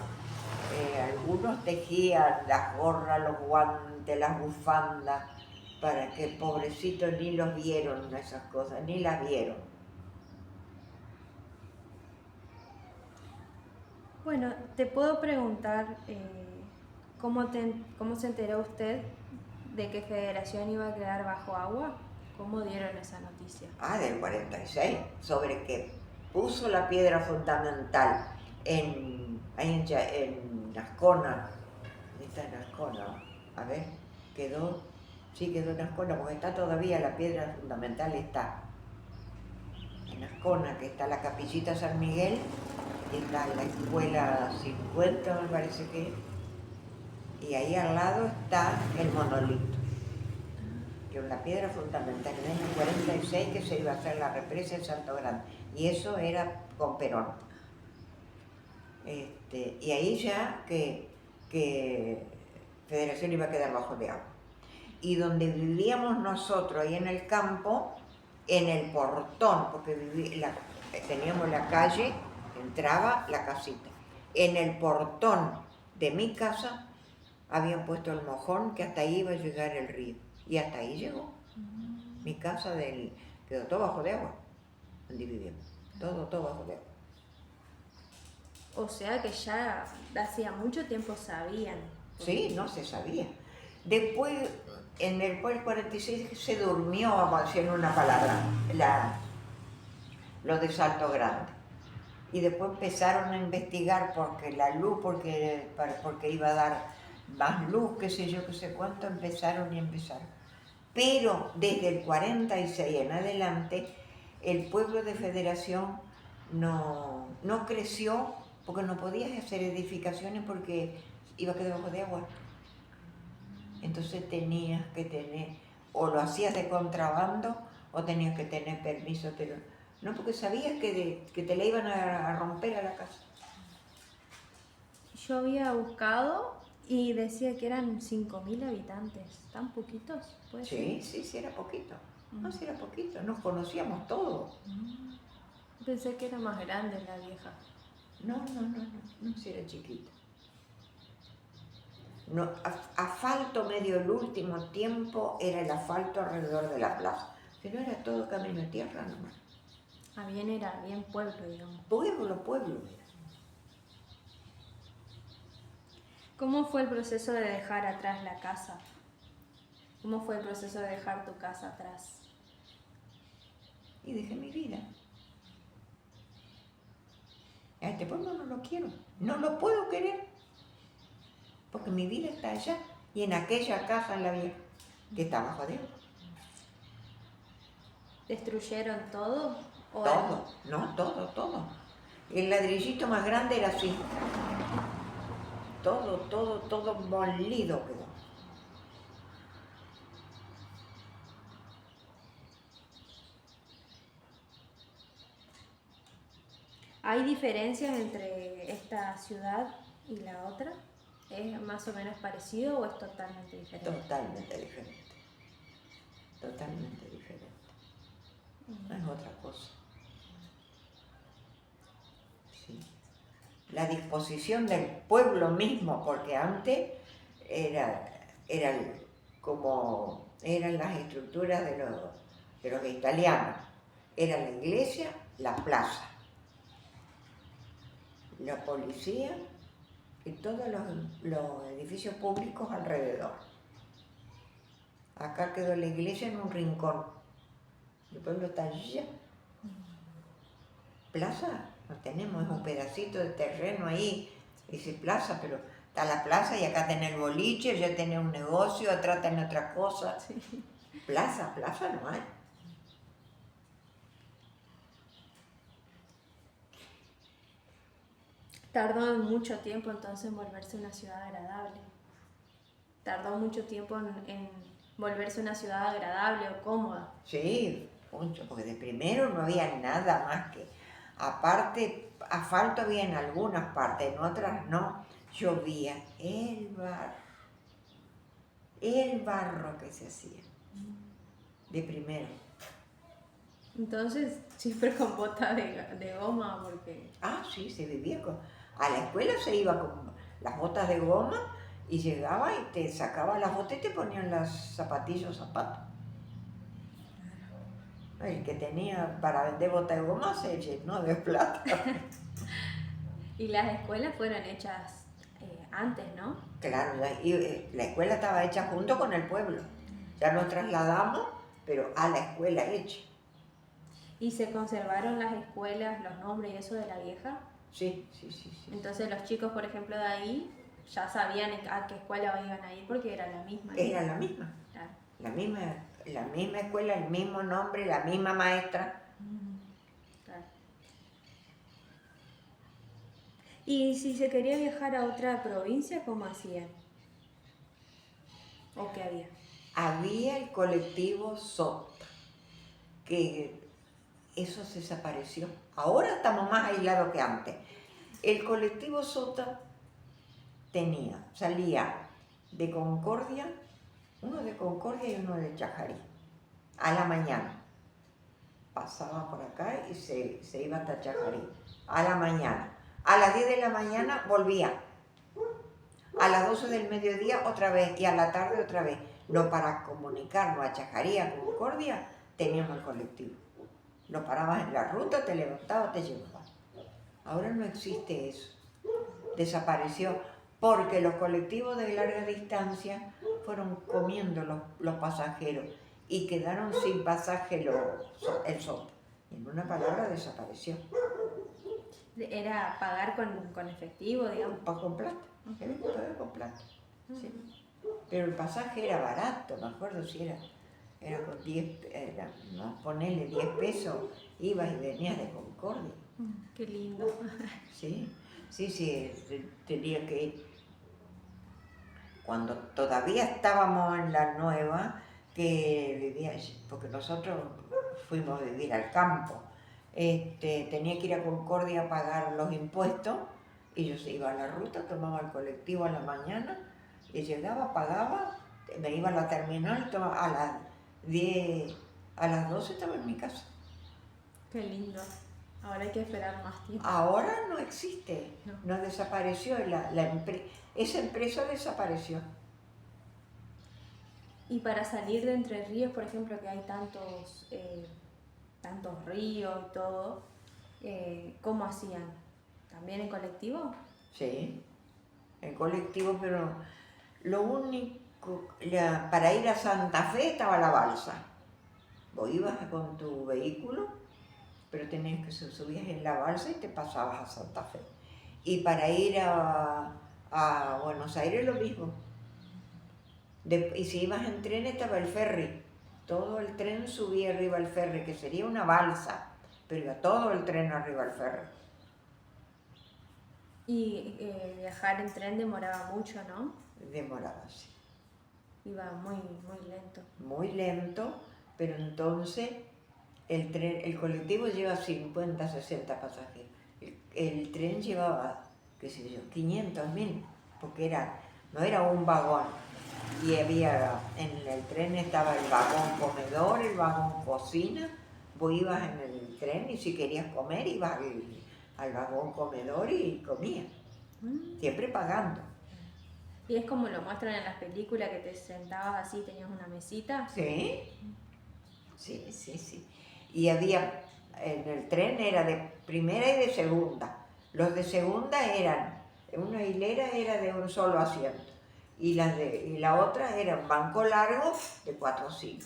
algunos tejían las gorras, los guantes, las bufandas, para que pobrecitos ni los vieron esas cosas, ni las vieron. Bueno, te puedo preguntar ¿cómo se enteró usted de que Federación iba a quedar bajo agua? ¿Cómo dieron esa noticia? Del 46, sobre que puso la piedra fundamental ahí en Ascona. Está en Ascona, a ver, sí quedó en Ascona, porque está todavía la piedra fundamental, está en Ascona, que está la capillita San Miguel, y está la escuela 50, me parece que, y ahí al lado está el monolito, que es la piedra fundamental en el año 46 que se iba a hacer la represa en Salto Grande, y eso era con Perón. Y ahí ya que Federación iba a quedar bajo de agua. Y donde vivíamos nosotros, ahí en el campo, en el portón, porque teníamos la calle, entraba la casita. En el portón de mi casa habían puesto el mojón que hasta ahí iba a llegar el río. Y hasta ahí llegó. Mi casa quedó todo bajo de agua, donde vivíamos. Todo bajo de agua. O sea que ya hacía mucho tiempo sabían. Sí, no se sabía. Después, en el 46 se durmió, vamos a decir en una palabra, lo de Salto Grande. Y después empezaron a investigar porque la luz, porque iba a dar más luz, qué sé yo, qué sé cuánto, empezaron. Pero desde el 46 en adelante, el pueblo de Federación no creció porque no podías hacer edificaciones porque iba a quedar bajo de agua. Entonces tenías que tener, o lo hacías de contrabando, o tenías que tener permiso, pero no, porque sabías que te la iban a romper a la casa. Yo había buscado y decía que eran 5.000 habitantes. ¿Tan poquitos? ¿Puede ser? Sí, era poquito. No, sí era poquito, nos conocíamos todos. Pensé que era más grande la vieja. No, sí era chiquita. No, asfalto medio el último tiempo era el asfalto alrededor de la plaza, pero era todo camino de tierra nomás. Era bien pueblo, digamos. Pueblo. ¿Cómo fue el proceso de dejar atrás la casa? ¿Cómo fue el proceso de dejar tu casa atrás? Y dejé mi vida. A este pueblo no lo quiero, no lo puedo querer, porque mi vida está allá y en aquella casa en la vieja, que está bajo de agua. ¿Destruyeron todo? Todo. El ladrillito más grande era así. Todo molido quedó. ¿Hay diferencias entre esta ciudad y la otra? ¿Es más o menos parecido o es totalmente diferente? Totalmente diferente. No es otra cosa. Sí. La disposición del pueblo mismo, porque antes como eran las estructuras de los italianos. Era la iglesia, la plaza, la policía y todos los edificios públicos alrededor. Acá quedó la iglesia en un rincón. El pueblo está allá. Plaza, no tenemos, es un pedacito de terreno ahí, dice plaza, pero está la plaza y acá tenés el boliche, ya tenés un negocio, atrás tenés otra cosa. Sí. Plaza no hay. Tardó mucho tiempo entonces en volverse una ciudad agradable. Tardó mucho tiempo en volverse una ciudad agradable o cómoda. Sí, mucho, porque de primero no había nada más que, aparte, asfalto había en algunas partes, en otras no, llovía el barro que se hacía, de primero. Entonces, siempre con botas de goma, porque... Ah, sí, se vivía con... A la escuela se iba con las botas de goma y llegaba y te sacaba las botas y te ponían los zapatillos, zapatos. El que tenía para vender botas de goma se llenó de plata. Y las escuelas fueron hechas antes, ¿no? Claro, la escuela estaba hecha junto con el pueblo. Ya nos trasladamos, pero a la escuela hecha. ¿Y se conservaron las escuelas, los nombres y eso de la vieja? Sí. Entonces los chicos, por ejemplo, de ahí ya sabían a qué escuela iban a ir porque era la misma. Era la misma. Claro. La misma escuela, el mismo nombre, la misma maestra. Claro. ¿Y si se quería viajar a otra provincia, cómo hacían? ¿O qué había? Había el colectivo SOT, que eso se desapareció. Ahora estamos más aislados que antes. El colectivo SOTA salía de Concordia, uno de Concordia y uno de Chajarí, a la mañana. Pasaba por acá y se iba hasta Chajarí, a la mañana. A las 10 de la mañana volvía. A las 12 del mediodía otra vez y a la tarde otra vez. No, para comunicarnos a Chajarí, a Concordia, teníamos el colectivo. Lo parabas en la ruta, te levantabas, te llevabas. Ahora no existe eso. Desapareció porque los colectivos de larga distancia fueron comiendo los pasajeros y quedaron sin pasaje el SOT. En una palabra, desapareció. ¿Era pagar con efectivo, digamos? Con plata. Era pagar con plata. Sí. Pero el pasaje era barato, me acuerdo si era con 10, no, ponele 10 pesos, ibas y venías de Concordia. Qué lindo. Sí, tenía que ir. Cuando todavía estábamos en la nueva, que vivía allí, porque nosotros fuimos a vivir al campo, tenía que ir a Concordia a pagar los impuestos, y yo se iba a la ruta, tomaba el colectivo a la mañana, y llegaba, pagaba, me iba a la terminal, a las 10, a las 12 estaba en mi casa. Qué lindo. Ahora hay que esperar más tiempo. Ahora no existe, no desapareció, esa empresa desapareció. Y para salir de Entre Ríos, por ejemplo, que hay tantos ríos y todo, ¿cómo hacían? ¿También en colectivo? Sí, en colectivo, pero lo único, para ir a Santa Fe estaba la balsa. Vos ibas con tu vehículo, pero tenías que subías en la balsa y te pasabas a Santa Fe. Y para ir a Buenos Aires lo mismo. Y si ibas en tren estaba el ferry. Todo el tren subía arriba al ferry, que sería una balsa, pero iba todo el tren arriba al ferry. Y viajar en tren demoraba mucho, ¿no? Demoraba, sí. Iba muy lento. Muy lento, pero entonces el colectivo lleva 50, 60 pasajeros. El tren llevaba, qué sé yo, 500, 1000, porque no era un vagón. Y había, en el tren estaba el vagón comedor, el vagón cocina. Vos ibas en el tren y si querías comer ibas al vagón comedor y comías. Siempre pagando. ¿Y es como lo muestran en las películas, que te sentabas así, tenías una mesita? Sí. Y había, en el tren era de primera y de segunda. Los de segunda eran una hilera era de un solo asiento y la otra era un banco largo de 4 o 5.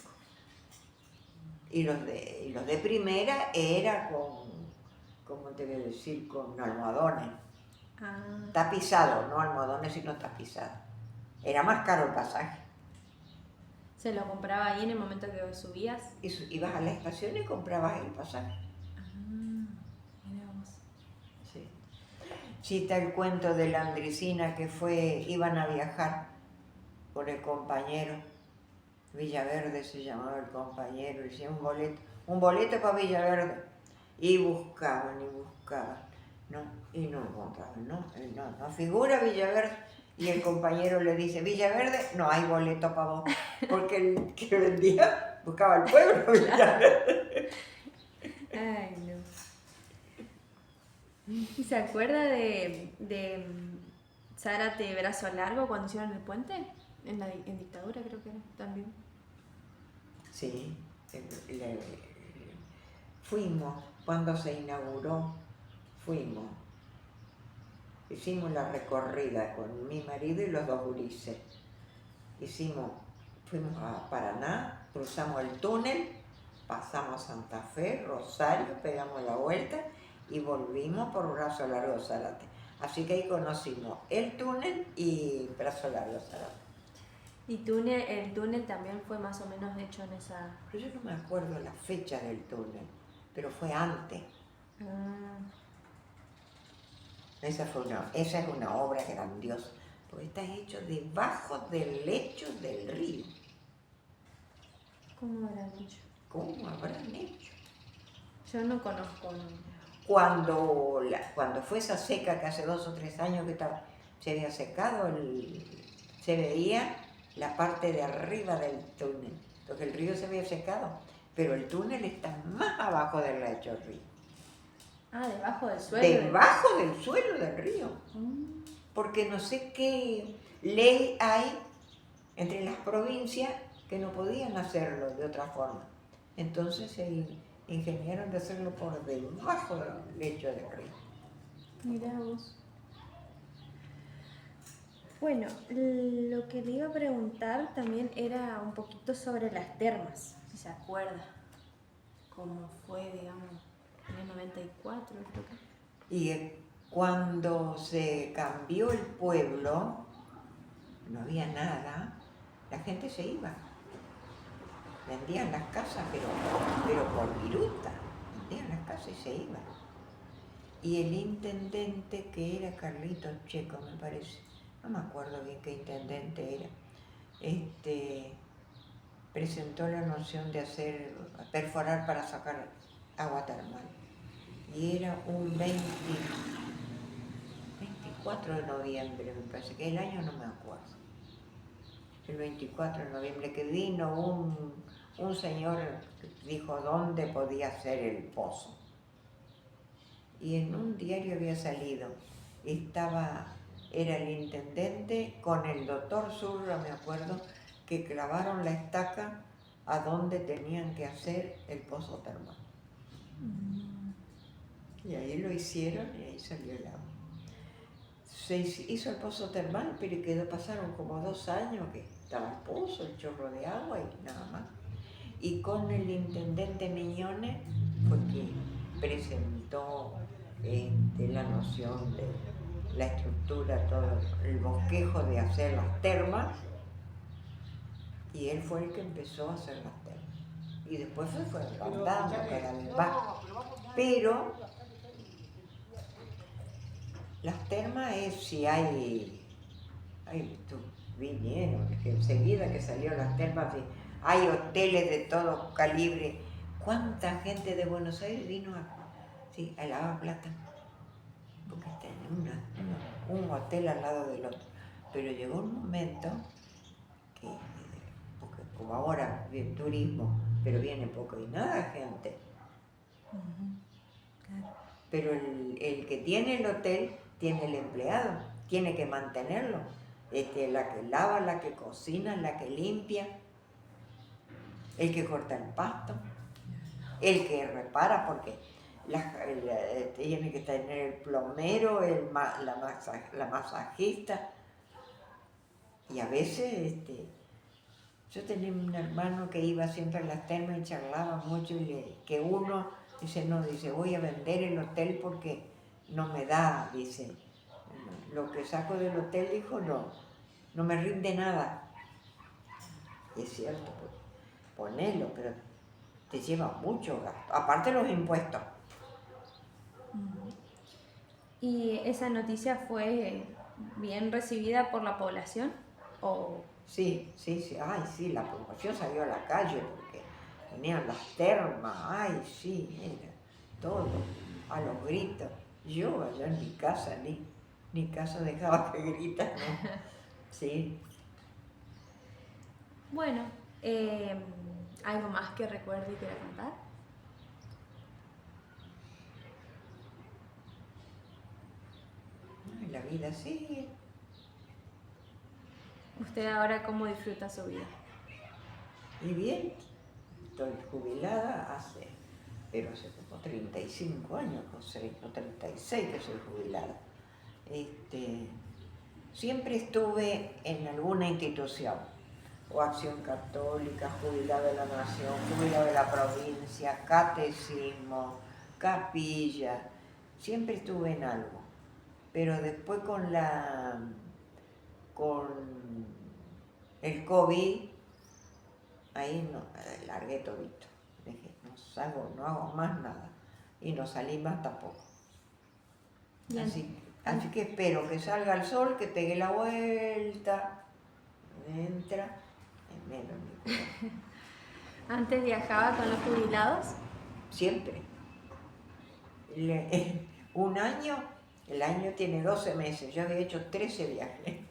Y los de primera era ¿cómo te voy a decir? Con almohadones. Ah, Tapizado, no almohadones, sino tapizado. Era más caro el pasaje. ¿se lo compraba ahí en el momento que subías? Ibas a la estación y comprabas el pasaje. Mira vos. Sí. Sí, está el cuento de la Andricina que iban a viajar por el compañero. Villaverde se llamaba el compañero, y decía un boleto para Villaverde. Y buscaban, ¿no? Y no encontraban, no figura Villaverde. Y el compañero le dice, Villaverde, no hay boleto para vos, porque el que vendía buscaba el pueblo Villaverde. Ay, no. ¿Y se acuerda de Zárate Brazo Largo cuando hicieron el puente? En dictadura creo que era también. Sí, fuimos, cuando se inauguró, fuimos. Hicimos la recorrida con mi marido y los 2 gurises. Fuimos a Paraná, cruzamos el túnel, pasamos Santa Fe, Rosario, pegamos la vuelta y volvimos por Brazo Largo Zárate. Así que ahí conocimos el túnel y Brazo Largo Zárate. Y el túnel también fue más o menos hecho en esa... Pero yo no me acuerdo la fecha del túnel, pero fue antes. Esa es una obra grandiosa, porque está hecho debajo del lecho del río. ¿Cómo habrán hecho? ¿Cómo habrán hecho? Yo no conozco. Cuando fue esa seca que hace 2 o 3 años que se había secado, se veía la parte de arriba del túnel, porque el río se había secado, pero el túnel está más abajo del lecho del río. Ah, debajo del suelo. Debajo del suelo del río. Porque no sé qué ley hay entre las provincias que no podían hacerlo de otra forma. Entonces se ingeniaron de hacerlo por debajo del lecho del río. Mirá vos. Bueno, lo que le iba a preguntar también era un poquito sobre las termas, si se acuerda. Cómo fue, digamos, en el 94, creo que. Y cuando se cambió el pueblo, no había nada, la gente se iba. Vendían las casas, pero por viruta. Vendían las casas y se iban. Y el intendente, que era Carlitos Checo, me parece, no me acuerdo bien qué intendente era, presentó la noción de perforar para sacar agua termal. Y era un 24 de noviembre, me parece, que el año no me acuerdo. El 24 de noviembre que vino un señor que dijo dónde podía ser el pozo. Y en un diario había salido, era el intendente con el doctor Zurra, me acuerdo, que clavaron la estaca a donde tenían que hacer el pozo termal. Y ahí lo hicieron y ahí salió el agua. Se hizo el pozo termal, pero pasaron como 2 años que estaba el pozo, el chorro de agua y nada más. Y con el intendente Miñones fue que presentó la noción de la estructura, todo el bosquejo de hacer las termas, y él fue el que empezó a hacer las termas. Y después se fue andando cada vez más. Pero las termas si vinieron, que enseguida que salió las termas, hay hoteles de todo calibre. ¿Cuánta gente de Buenos Aires vino a Lavaplata? Porque tenía un hotel al lado del otro. Pero llegó un momento porque como ahora viene turismo, pero viene poco y nada gente. Claro. Pero el que tiene el hotel tiene el empleado, tiene que mantenerlo. La que lava, la que cocina, la que limpia, el que corta el pasto, el que repara, porque tiene que tener el plomero, la masajista. Y a veces yo tenía un hermano que iba siempre a las termas y charlaba mucho que uno dice, no, dice, voy a vender el hotel porque no me da, dice, lo que saco del hotel, dijo, no me rinde nada. Y es cierto, pues, ponelo, pero te lleva mucho gasto, aparte los impuestos. ¿Y esa noticia fue bien recibida por la población? ¿O Sí, ay, sí, la población salió a la calle porque venían las termas, ay, sí, era todo, a los gritos. Yo allá en mi casa, ni caso dejaba que gritan, ¿no? Sí. bueno, algo más que recuerde y quiera contar? Ay, la vida sigue. ¿Usted ahora cómo disfruta su vida? Y bien, estoy jubilada pero hace como 35 años, no sé, o 36 que soy jubilada. Siempre estuve en alguna institución, o Acción Católica, Jubilado de la Nación, Jubilado de la Provincia, Catecismo, Capilla, siempre estuve en algo. Pero después con el COVID, ahí no, largué todito. Dije, no hago más nada. Y no salí más tampoco. Así que espero que salga el sol, que pegue la vuelta, entra, en menos mi cuerpo. ¿Antes viajaba con los jubilados? Siempre. Un año, el año tiene 12 meses, yo había hecho 13 viajes.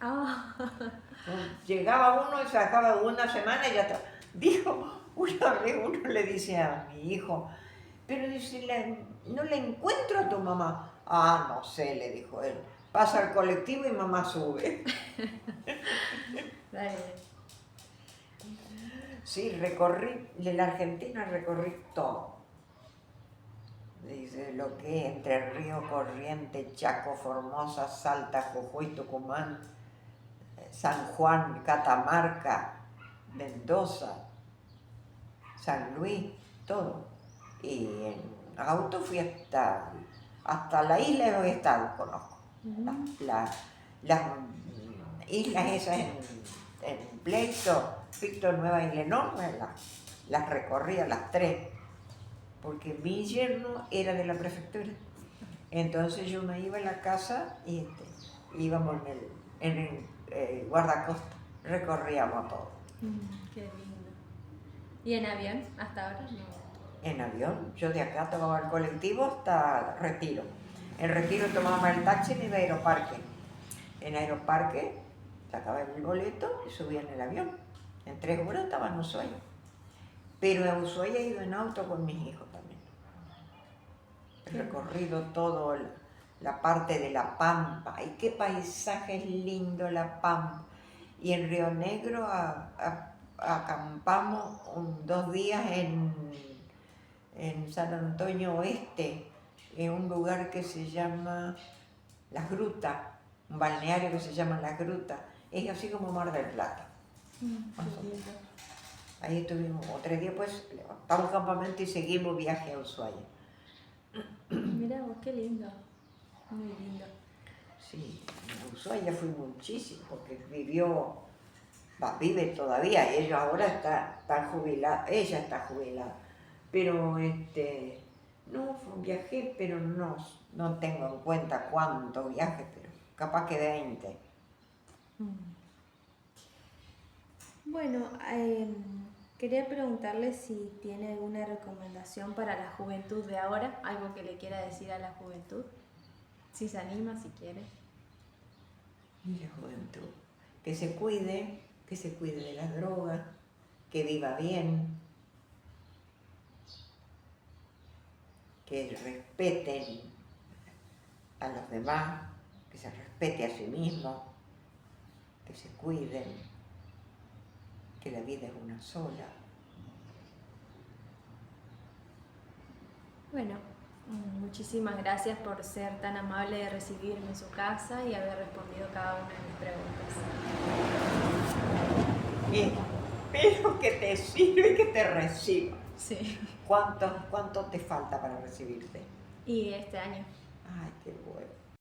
Llegaba uno y sacaba una semana y ya está. Dijo, una vez uno le dice a mi hijo, pero dice, no le encuentro a tu mamá. Ah, no sé, le dijo él. Pasa al colectivo y mamá sube. Sí, de la Argentina recorrí todo. Dice, lo que es Entre Ríos, Corrientes, Chaco, Formosa, Salta, Jujuy, Tucumán, San Juan, Catamarca, Mendoza, San Luis, todo. Y en auto fui hasta la isla de los estados, conozco. Las islas esas en Pleito, Víctor, Nueva y Leonor, las recorrí a las 3, porque mi yerno era de la prefectura. Entonces yo me iba a la casa y íbamos en el guardacosta, recorríamos todo. Qué lindo. ¿Y en avión hasta ahora? No. En avión, yo de acá tomaba el colectivo hasta Retiro. En Retiro tomaba el taxi y me iba a Aeroparque. En Aeroparque sacaba el boleto y subía en el avión. En 3 horas estaba en Ushuaia. Pero a Ushuaia he ido en auto con mis hijos también. He recorrido todo la parte de La Pampa. ¡Ay, qué paisaje es lindo La Pampa! Y en Río Negro acampamos 2 días en San Antonio Oeste, en un lugar que se llama Las Grutas, un balneario que se llama Las Grutas. Es así como Mar del Plata. Ahí estuvimos 3 días, pues levantamos un campamento y seguimos viaje a Ushuaia. Mira vos, qué lindo, muy lindo. Sí, en Ushuaia fui muchísimo, porque vive todavía, ellos ahora están jubilados, ella está jubilada, pero no, viajé, pero no tengo en cuenta cuántos viajes, pero capaz que 20. Bueno, quería preguntarle si tiene alguna recomendación para la juventud de ahora, algo que le quiera decir a la juventud, si se anima, si quiere. Y la juventud, que se cuide de las drogas, que viva bien, que respeten a los demás, que se respete a sí mismo, que se cuiden, que la vida es una sola. Bueno, Muchísimas gracias por ser tan amable de recibirme en su casa y haber respondido cada una de mis preguntas. Espero que te sirva y que te reciba. Sí. ¿Cuánto te falta para recibirte? Y este año. Ay, qué bueno.